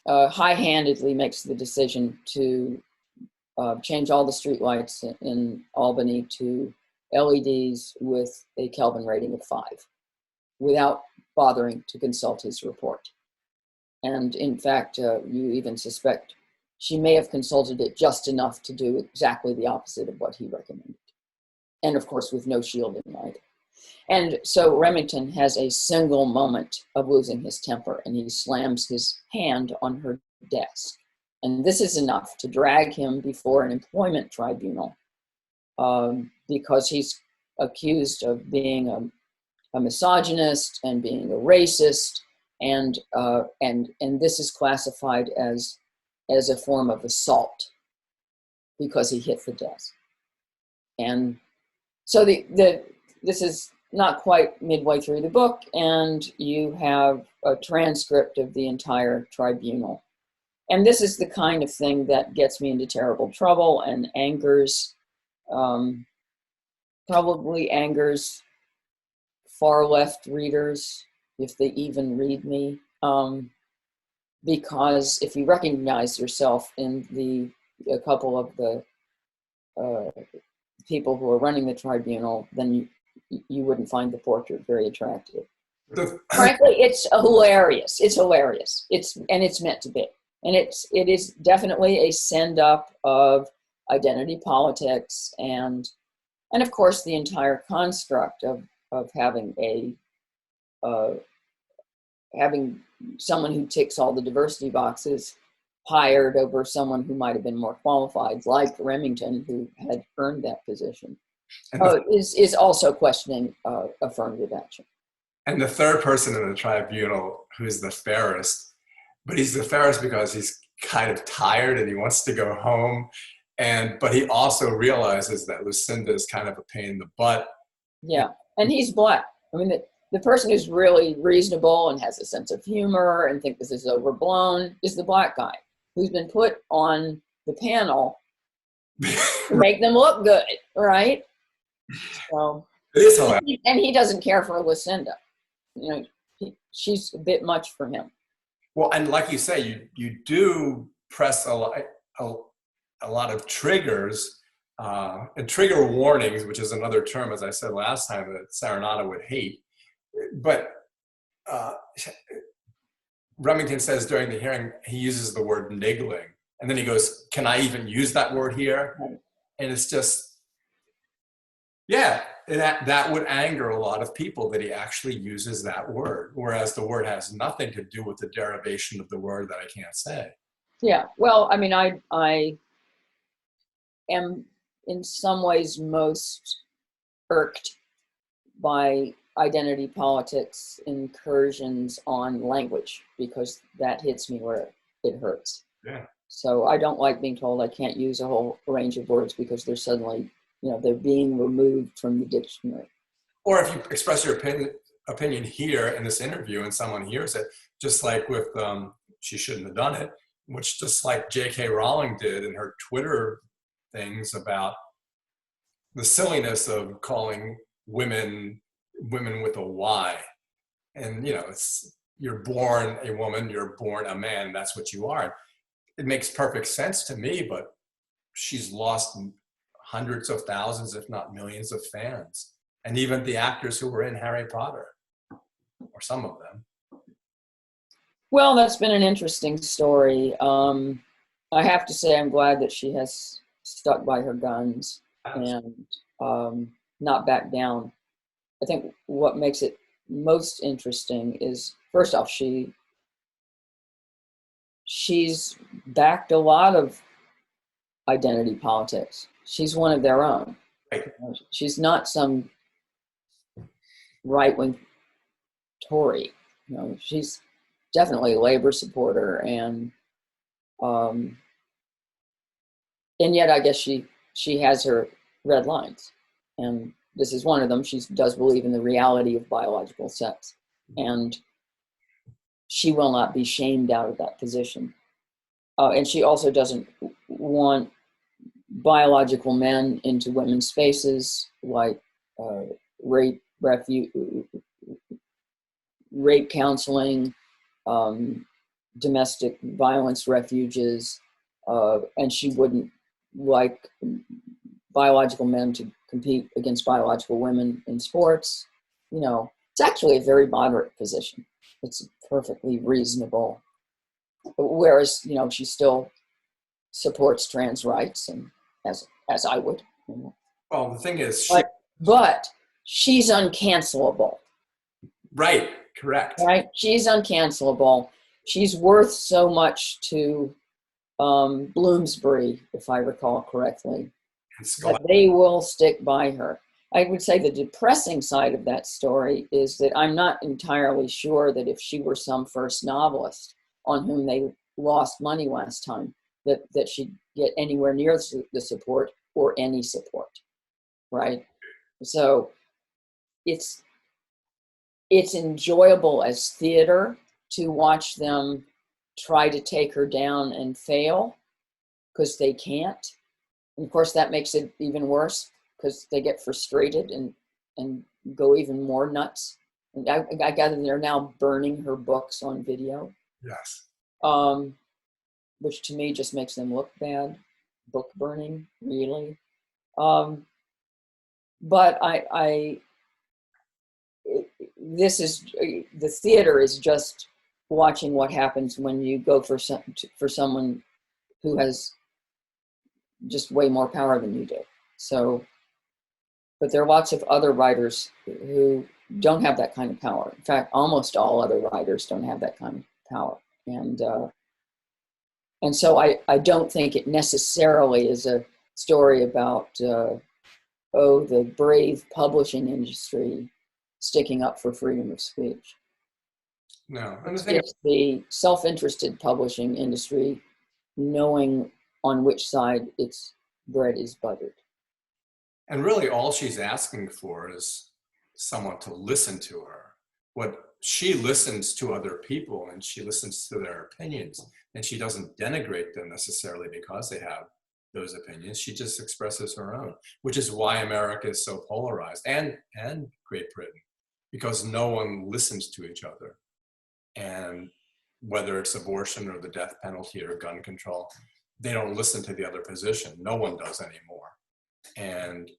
high-handedly makes the decision to change all the streetlights in Albany to LEDs with a Kelvin rating of 5, without bothering to consult his report. And in fact, you even suspect she may have consulted it just enough to do exactly the opposite of what he recommended. And of course, with no shielding light. And so Remington has a single moment of losing his temper, and he slams his hand on her desk. And this is enough to drag him before an employment tribunal, because he's accused of being a misogynist and being a racist, and this is classified as a form of assault because he hit the desk. And so this is not quite midway through the book, and you have a transcript of the entire tribunal. And this is the kind of thing that gets me into terrible trouble and probably angers far left readers, if they even read me, because if you recognize yourself in a couple of the people who are running the tribunal, then you wouldn't find the portrait very attractive. Frankly, it's hilarious. It's hilarious. It's meant to be. And it is definitely a send up of identity politics and of course the entire construct of having having someone who ticks all the diversity boxes hired over someone who might have been more qualified, like Remington, who had earned that position, is also questioning affirmative action. And the third person in the tribunal, who's the fairest, but he's the fairest because he's kind of tired and he wants to go home. But he also realizes that Lucinda is kind of a pain in the butt. Yeah, and he's black. I mean, the person who's really reasonable and has a sense of humor and think this is overblown is the black guy who's been put on the panel to make them look good, right? So, it is hilarious. And he doesn't care for Lucinda. she's a bit much for him. Well, and like you say, you do press a lot of triggers and trigger warnings, which is another term, as I said last time, that Serenata would hate. But Remington says during the hearing, he uses the word niggling. And then he goes, can I even use that word here? Right. And it's just, yeah, that would anger a lot of people that he actually uses that word, whereas the word has nothing to do with the derivation of the word that I can't say. Yeah, well, I mean, I am in some ways most irked by identity politics incursions on language, because that hits me where it hurts. Yeah. So I don't like being told I can't use a whole range of words because they're suddenly, they're being removed from the dictionary. Or if you express your opinion here in this interview and someone hears it, just like with, she shouldn't have done it, which just like J.K. Rowling did in her Twitter things about the silliness of calling women with a Y. And, you're born a woman, you're born a man, that's what you are. It makes perfect sense to me, but she's lost hundreds of thousands, if not millions of fans. And even the actors who were in Harry Potter, or some of them. Well, that's been an interesting story. I have to say I'm glad that she has stuck by her guns and not backed down. I think what makes it most interesting is, first off, she's backed a lot of identity politics. She's one of their own. Right. She's not some right-wing Tory. She's definitely a labor supporter, and yet I guess she has her red lines, and this is one of them. She does believe in the reality of biological sex, and she will not be shamed out of that position. And she also doesn't want biological men into women's spaces, like rape counseling, domestic violence refuges, and she wouldn't like biological men to compete against biological women in sports. It's actually a very moderate position. It's perfectly reasonable. Whereas, she still supports trans rights, and as I would. Well, the thing is, but she's uncancelable. Right, correct. Right, she's uncancelable. She's worth so much to Bloomsbury, if I recall correctly, that they will stick by her. I would say the depressing side of that story is that I'm not entirely sure that if she were some first novelist on whom they lost money last time, that she'd get anywhere near the support or any support, right? So it's enjoyable as theater to watch them try to take her down and fail, because they can't. And of course, that makes it even worse, because they get frustrated and go even more nuts. And I gather they're now burning her books on video. Yes. Which to me just makes them look bad. Book burning, really. But this is, the theater is just watching what happens when you go for someone who has just way more power than you do. So, but there are lots of other writers who don't have that kind of power. In fact, almost all other writers don't have that kind of power. And so I don't think it necessarily is a story about, the brave publishing industry sticking up for freedom of speech. No. It's the self-interested publishing industry knowing on which side its bread is buttered. And really all she's asking for is someone to listen to her. What she listens to other people, and she listens to their opinions, and she doesn't denigrate them necessarily because they have those opinions. She just expresses her own, which is why America is so polarized, and Great Britain, because no one listens to each other. And whether it's abortion or the death penalty or gun control, they don't listen to the other position. No one does anymore. And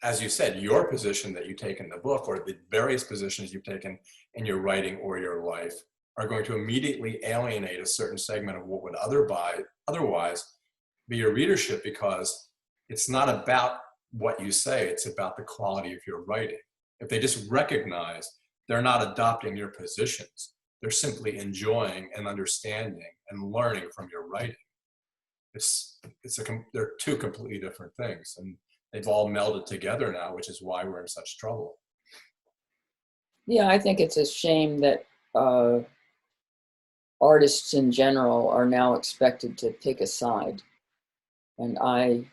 as you said, your position that you take in the book, or the various positions you've taken in your writing or your life, are going to immediately alienate a certain segment of what would otherwise be your readership, because it's not about what you say, it's about the quality of your writing. If they just recognize they're not adopting your positions, they're simply enjoying and understanding and learning from your writing. They're two completely different things, and they've all melded together now, which is why we're in such trouble. Yeah, I think it's a shame that artists in general are now expected to pick a side. And I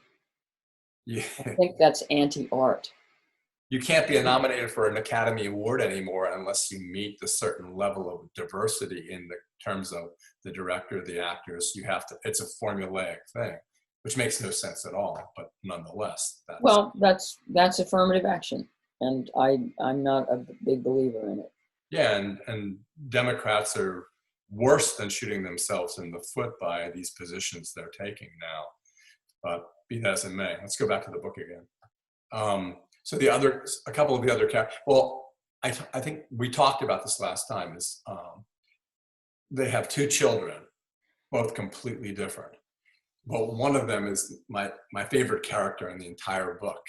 think that's anti-art. You can't be nominated for an Academy Award anymore unless you meet the certain level of diversity in the terms of the director, the actors. It's a formulaic thing, which makes no sense at all, but nonetheless. That's affirmative action, and I'm not a big believer in it. Yeah, and Democrats are worse than shooting themselves in the foot by these positions they're taking now. But be that as it may, let's go back to the book again. So a couple of the other characters, well, I think we talked about this last time, is they have two children, both completely different. But one of them is my favorite character in the entire book.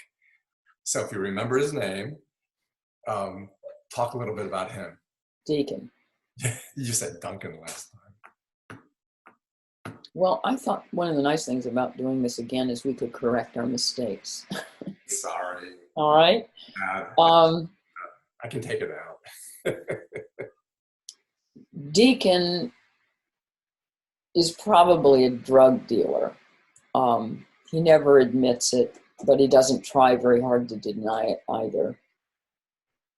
So if you remember his name, talk a little bit about him. Deacon. You said Duncan last time. Well, I thought one of the nice things about doing this again is we could correct our mistakes. Sorry. All right. I can take it out. Deacon is probably a drug dealer. He never admits it, but he doesn't try very hard to deny it either.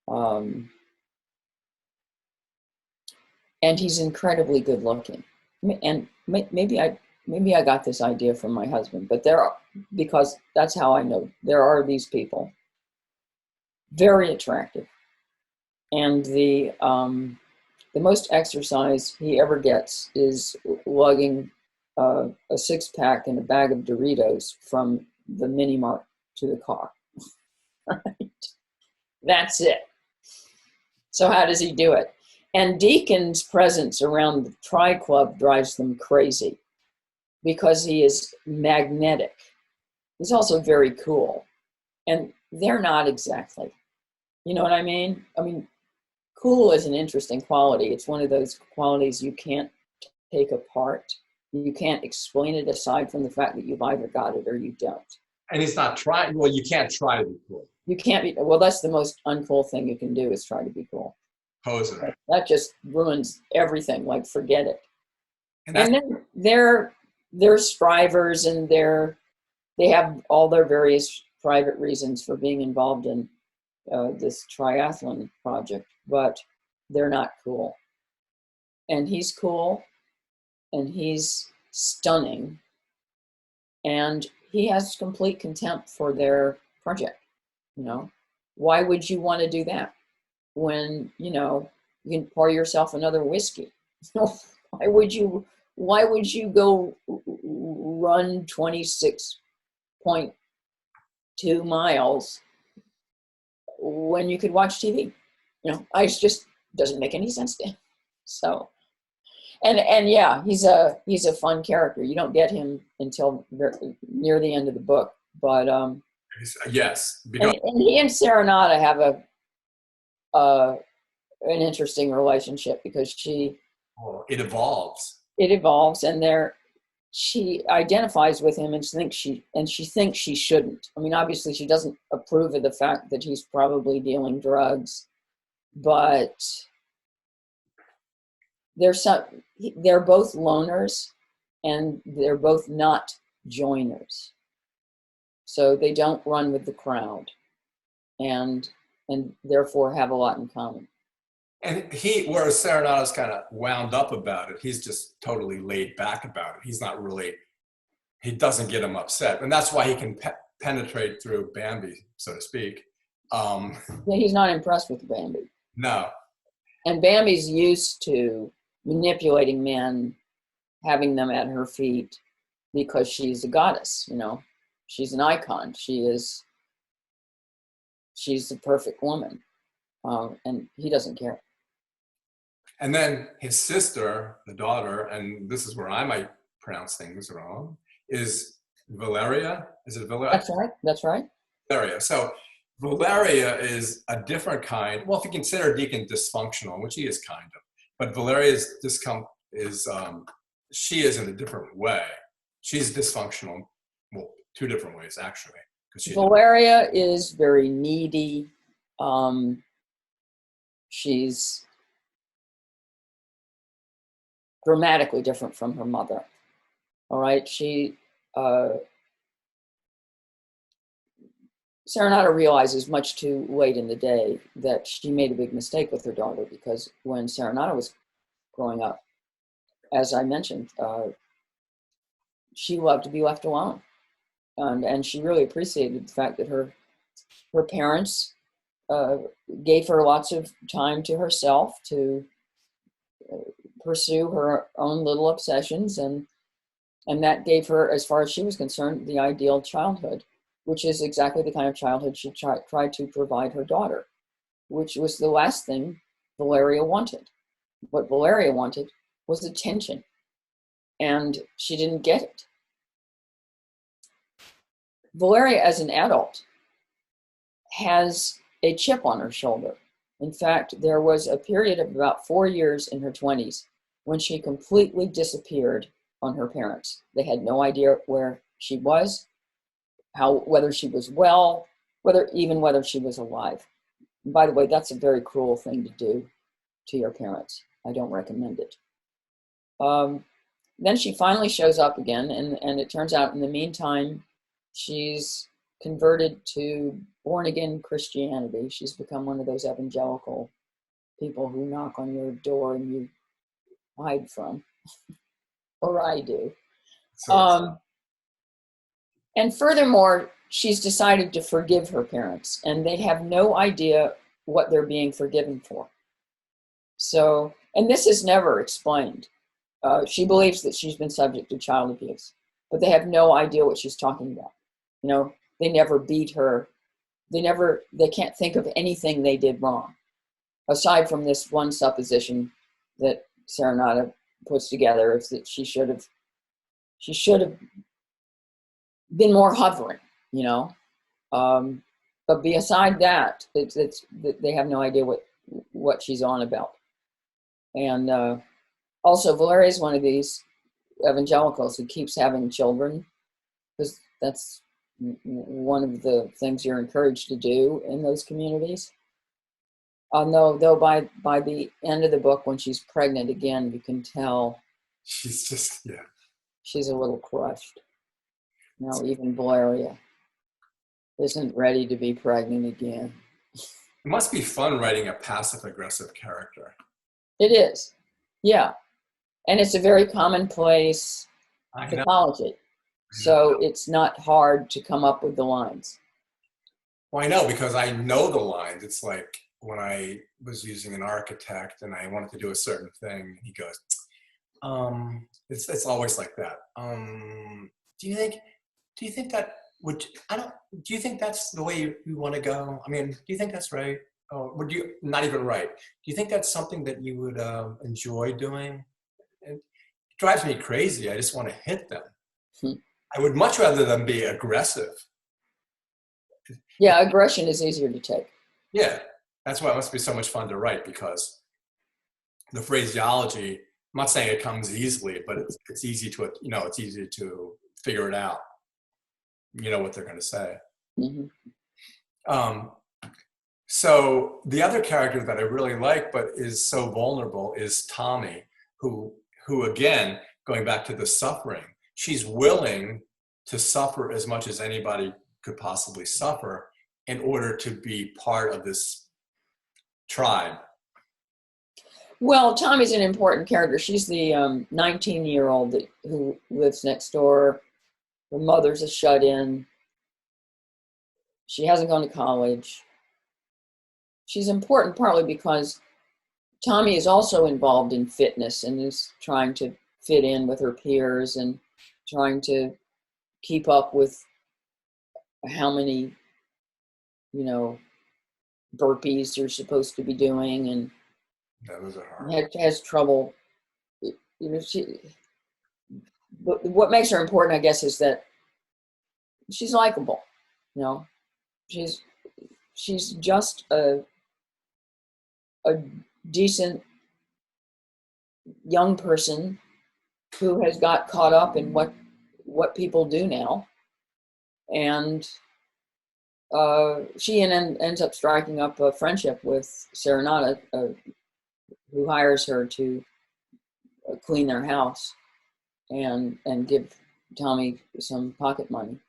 And he's incredibly good looking. And maybe I got this idea from my husband, but because that's how I know, there are these people, very attractive. And the most exercise he ever gets is lugging a 6-pack and a bag of Doritos from the mini mart to the car. Right? That's it. So how does he do it? And Deacon's presence around the Tri Club drives them crazy because he is magnetic. He's also very cool. And they're not exactly. You know what I mean? I mean, cool is an interesting quality. It's one of those qualities you can't take apart. You can't explain it aside from the fact that you've either got it or you don't. And he's not trying. Well, you can't try to be cool. You can't be. Well, that's the most uncool thing you can do, is try to be cool. Poser. That just ruins everything. Like, forget it. And then they're strivers, and they have all their various private reasons for being involved in this triathlon project, but they're not cool. And he's cool, and he's stunning, and he has complete contempt for their project. You know, why would you want to do that when, you know, you can pour yourself another whiskey? Why would you go run 26.2 miles when you could watch TV? You know, it just doesn't make any sense to him. So, and yeah, he's a fun character. You don't get him until near the end of the book, but yes, and he and Serenata have an interesting relationship, because it evolves, and she identifies with him and thinks she shouldn't. I mean, obviously she doesn't approve of the fact that he's probably dealing drugs, but they're both loners, and they're both not joiners. So they don't run with the crowd, and therefore have a lot in common. And whereas Serenata's kind of wound up about it, he's just totally laid back about it. He's not really, he doesn't get him upset. And that's why he can penetrate through Bambi, so to speak, Yeah, he's not impressed with Bambi. No. And Bambi's used to manipulating men, having them at her feet because she's a goddess, you know. She's an icon. She's the perfect woman. And he doesn't care. And then his sister, the daughter, and this is where I might pronounce things wrong, is Valeria. Is it Valeria? That's right. That's right. Valeria. So Valeria is a different kind. Well, if you consider Deacon dysfunctional, which he is kind of, but Valeria's she is in a different way. She's dysfunctional, well, two different ways actually. Valeria is very needy. She's dramatically different from her mother. All right. Serenata realizes much too late in the day that she made a big mistake with her daughter, because when Serenata was growing up, as I mentioned, she loved to be left alone. And she really appreciated the fact that her parents gave her lots of time to herself to pursue her own little obsessions, and that gave her, as far as she was concerned, the ideal childhood, which is exactly the kind of childhood she tried to provide her daughter, which was the last thing Valeria wanted. What Valeria wanted was attention, and she didn't get it. Valeria, as an adult, has a chip on her shoulder. In fact, there was a period of about 4 years in her 20s when she completely disappeared on her parents. They had no idea where she was, whether she was well, whether she was alive. And by the way, that's a very cruel thing to do to your parents. I don't recommend it. Then she finally shows up again, and it turns out in the meantime, she's converted to born-again Christianity. She's become one of those evangelical people who knock on your door and you hide from, or I do. And furthermore, she's decided to forgive her parents, and they have no idea what they're being forgiven for. So, and this is never explained. She believes that she's been subject to child abuse, but they have no idea what she's talking about. You know, they never beat her. They can't think of anything they did wrong, aside from this one supposition that Serenata puts together, is that she should have been more hovering, you know. But beside that, they have no idea what she's on about. And also, Valeria is one of these evangelicals who keeps having children, because that's one of the things you're encouraged to do in those communities. Though by the end of the book, when she's pregnant again, you can tell she's a little crushed. Now even Valeria isn't ready to be pregnant again. It must be fun writing a passive-aggressive character. It is, yeah. And it's a very commonplace pathology. So it's not hard to come up with the lines. Well, I know, because I know the lines. It's like when I was using an architect and I wanted to do a certain thing, he goes, it's always like that. Do you think that do you think that's the way you want to go? I mean, do you think that's right? Or do you, not even right? Do you think that's something that you would enjoy doing? It drives me crazy. I just want to hit them. I would much rather them be aggressive. Yeah, aggression is easier to take. Yeah, that's why it must be so much fun to write, because the phraseology, I'm not saying it comes easily, but it's easy to, it's easy to figure it out. You know what they're going to say. Mm-hmm. So the other character that I really like, but is so vulnerable, is Tommy, who again, going back to the suffering, she's willing to suffer as much as anybody could possibly suffer in order to be part of this tribe. Well, Tommy's an important character. She's the 19-year-old who lives next door. Her mother's a shut-in. She hasn't gone to college. she's important partly because Tommy is also involved in fitness and is trying to fit in with her peers and trying to keep up with how many, burpees you're supposed to be doing, and those are hard. has trouble. But what makes her important, I guess, is that she's likable. She's just a decent young person who has got caught up in what people do now, and she ends up striking up a friendship with Serenata, who hires her to clean their house and give Tommy some pocket money.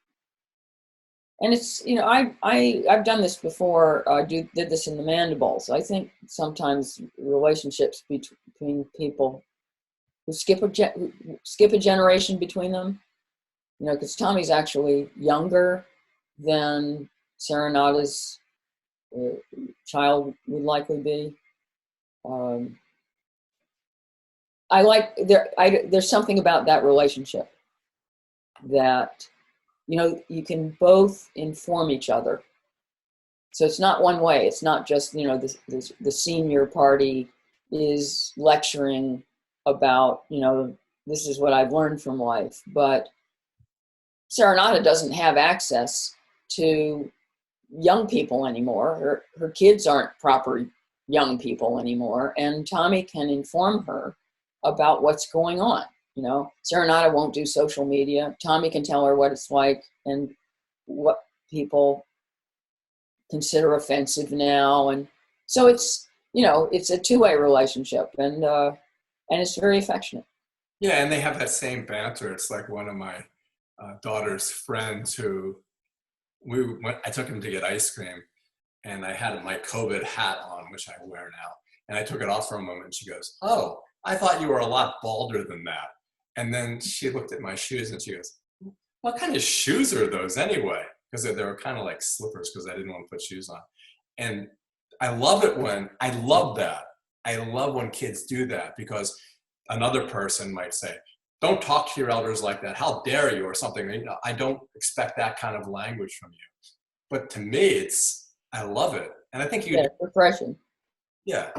And it's, I've done this before. I did this in the Mandibles. I think sometimes relationships between people who skip a generation between them, because Tommy's actually younger than Serenata's child would likely be. There's something about that relationship that, you can both inform each other. So it's not one way. It's not just, the senior party is lecturing about, this is what I've learned from life. But Serenata doesn't have access to young people anymore. Her kids aren't proper young people anymore. And Tommy can inform her about what's going on. Serenata won't do social media. Tommy can tell her what it's like and what people consider offensive now. And so it's a two-way relationship, and it's very affectionate. Yeah, and they have that same banter. It's like one of my daughter's friends who I took him to get ice cream, and I had my COVID hat on, which I wear now. And I took it off for a moment, and she goes, "Oh, I thought you were a lot balder than that." And then she looked at my shoes and she goes, "What kind of shoes are those anyway?" Because they were kind of like slippers, because I didn't want to put shoes on. And I love that. I love when kids do that, because another person might say, "Don't talk to your elders like that. How dare you?" or something. I don't expect that kind of language from you. But to me, I love it. And I think it's refreshing. Yeah.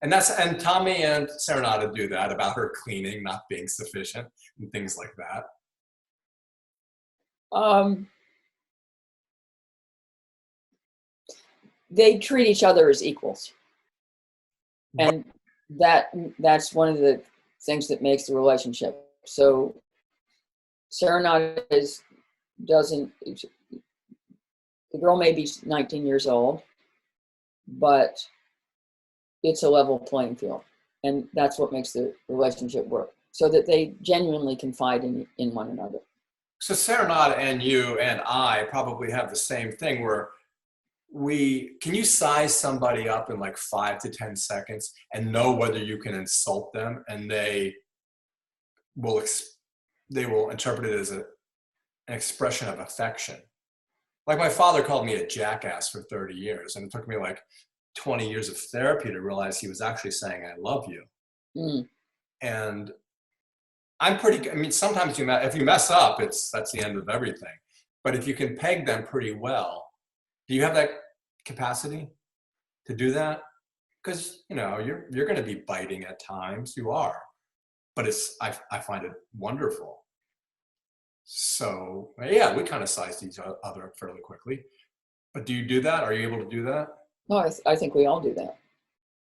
And Tommy and Serenata do that about her cleaning not being sufficient and things like that. They treat each other as equals, and that's one of the things that makes the relationship. So Serenata the girl may be 19 years old, but it's a level playing field. And that's what makes the relationship work, so that they genuinely confide in one another. So Serenata and you and I probably have the same thing, where can you size somebody up in like 5 to 10 seconds and know whether you can insult them, and they will interpret it as an expression of affection. Like my father called me a jackass for 30 years, and it took me like 20 years of therapy to realize he was actually saying, "I love you." Mm. And sometimes if you mess up, that's the end of everything. But if you can peg them pretty well, do you have that capacity to do that? Because, you're going to be biting at times. You are. But I find it wonderful. So, yeah, we kind of sized each other up fairly quickly. But do you do that? Are you able to do that? No, I think we all do that.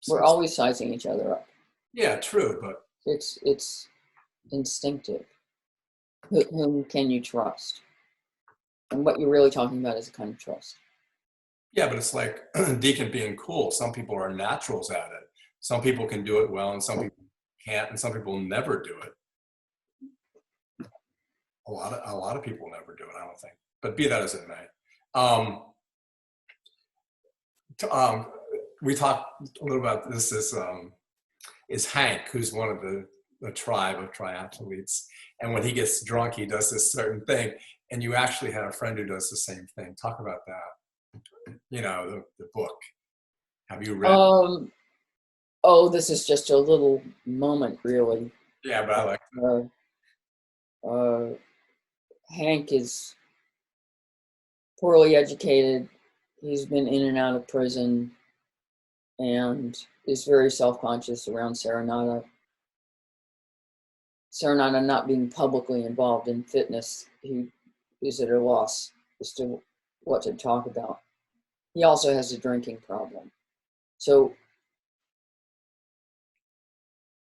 We're always sizing each other up. Yeah, true, but it's instinctive. Whom can you trust? And what you're really talking about is a kind of trust. Yeah, but it's like Deacon being cool. Some people are naturals at it. Some people can do it well, and some people can't, and some people never do it. A lot of people never do it, I don't think. But be that as it may. We talked a little about this. Is Hank, who's one of the tribe of triathletes. And when he gets drunk, he does this certain thing. And you actually had a friend who does the same thing. Talk about that. The book. Have you read? Oh, this is just a little moment, really. Yeah, but I like that. Hank is poorly educated. He's been in and out of prison and is very self-conscious around Serenata. Serenata not being publicly involved in fitness, he is at a loss as to what to talk about. He also has a drinking problem. So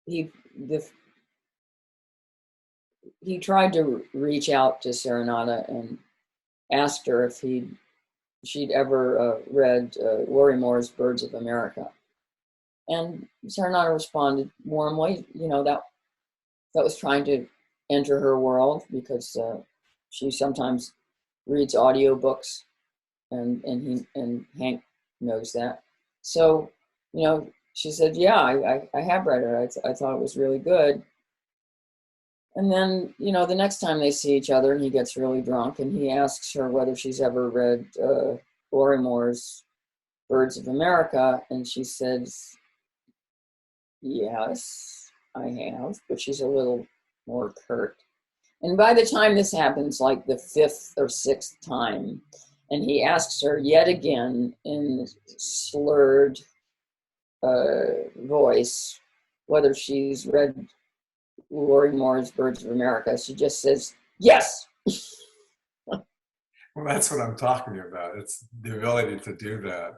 he tried to reach out to Serenata and asked her if she'd ever read Lori Moore's Birds of America. And Serenata responded warmly, that was trying to enter her world, because she sometimes reads audiobooks, and Hank knows that. So, she said, yeah, I have read it. I thought it was really good. And then, the next time they see each other, and he gets really drunk, and he asks her whether she's ever read Lori Moore's Birds of America, and she says, yes, I have, but she's a little more curt. And by the time this happens, like the fifth or sixth time, and he asks her yet again in slurred voice whether she's read Lori Moore's Birds of America, she just says, yes. Well, that's what I'm talking about. It's the ability to do that.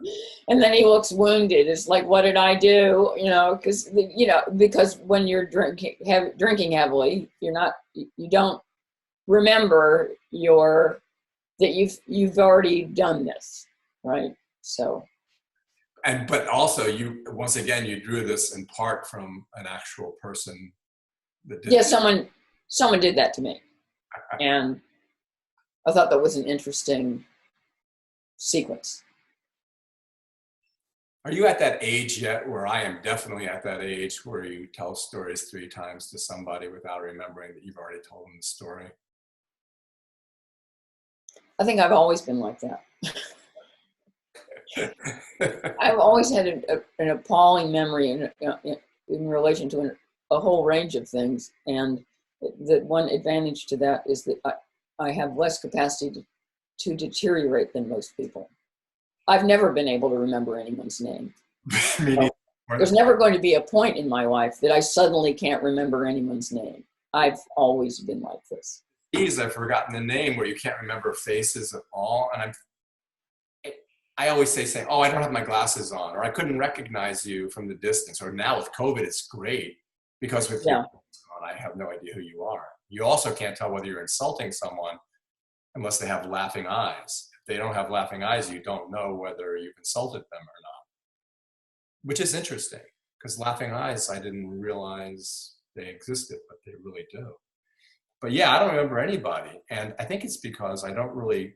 And then he looks wounded. It's like, what did I do? Because when you're drinking heavily, you don't remember that you've already done this, right? So. But also, once again, you drew this in part from an actual person that did. Yeah, someone did that to me, and I thought that was an interesting sequence. Are you at that age yet where I am definitely at that age where you tell stories 3 times to somebody without remembering that you've already told them the story? I think I've always been like that. I've always had an appalling memory in relation to a whole range of things. And the one advantage to that is that I have less capacity to deteriorate than most people. I've never been able to remember anyone's name. There's never going to be a point in my life that I suddenly can't remember anyone's name. I've always been like this. I've forgotten the name where you can't remember faces at all. And I always say, oh, I don't have my glasses on, or I couldn't recognize you from the distance. Or now with COVID, it's great because with your glasses on, I have no idea who you are. You also can't tell whether you're insulting someone unless they have laughing eyes. If they don't have laughing eyes, you don't know whether you've insulted them or not, which is interesting because laughing eyes, I didn't realize they existed, but they really do. But yeah, I don't remember anybody. And I think it's because I don't really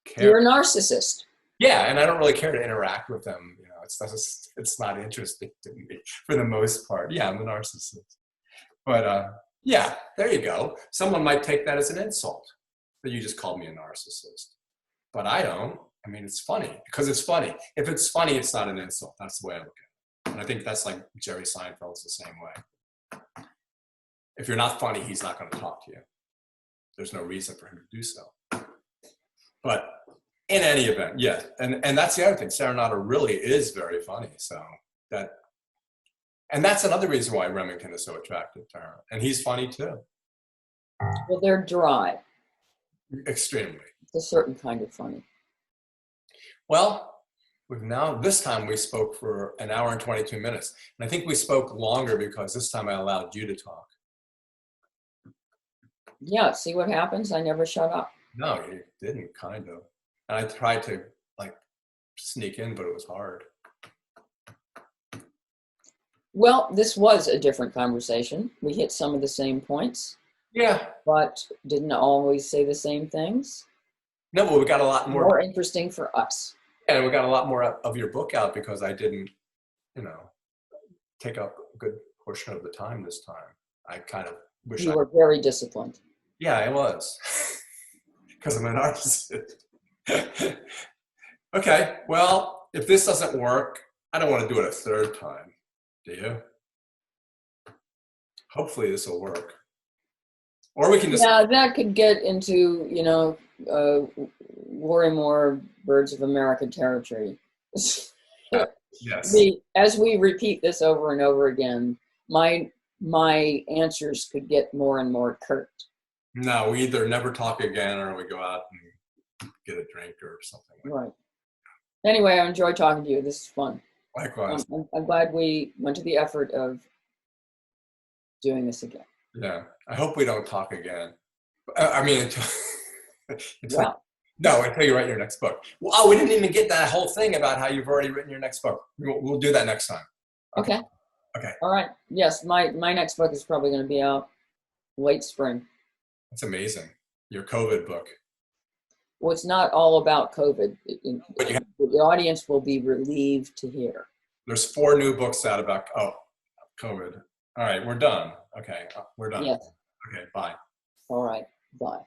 care. You're a narcissist. Yeah, and I don't really care to interact with them. It's not interesting to me for the most part. Yeah, I'm a narcissist. But yeah, there you go. Someone might take that as an insult, that you just called me a narcissist. But I don't. I mean, it's funny because it's funny. If it's funny, it's not an insult. That's the way I look at it. And I think that's like Jerry Seinfeld's the same way. If you're not funny, he's not going to talk to you. There's no reason for him to do so. But in any event, yeah. And that's the other thing. Serenata really is very funny. And that's another reason why Remington is so attractive to her. And he's funny too. Well, they're dry. Extremely. It's a certain kind of funny. Well, this time we spoke for an hour and 22 minutes. And I think we spoke longer because this time I allowed you to talk. Yeah, see what happens? I never shut up. No, you didn't, kind of. And I tried to sneak in, but it was hard. Well, this was a different conversation. We hit some of the same points. Yeah. But didn't always say the same things. No, but we got a lot more interesting for us. And we got a lot more of your book out because I didn't, take up a good portion of the time this time. I kind of wish you were very disciplined. Yeah, I was. Because I'm a narcissist. Okay, well, if this doesn't work, I don't want to do it a third time. Do you? Hopefully this will work. Or we can just... Yeah, that could get into, you know, Worrymore Birds of America territory. Yes. As we repeat this over and over again, my answers could get more and more curt. No, we either never talk again or we go out and get a drink or something. Right. Anyway, I enjoyed talking to you. This is fun. Likewise. I'm glad we went to the effort of doing this again. Yeah. I hope we don't talk again. I mean, Wow. No, until you write your next book. Well, oh, we didn't even get that whole thing about how you've already written your next book. We'll do that next time. Okay. Okay. All right. Yes, my next book is probably going to be out late spring. That's amazing. Your COVID book. Well, it's not all about COVID. But you have, the audience will be relieved to hear. there's 4 new books out about COVID. All right, we're done. Okay, we're done. Yes. Okay, bye. All right. Bye.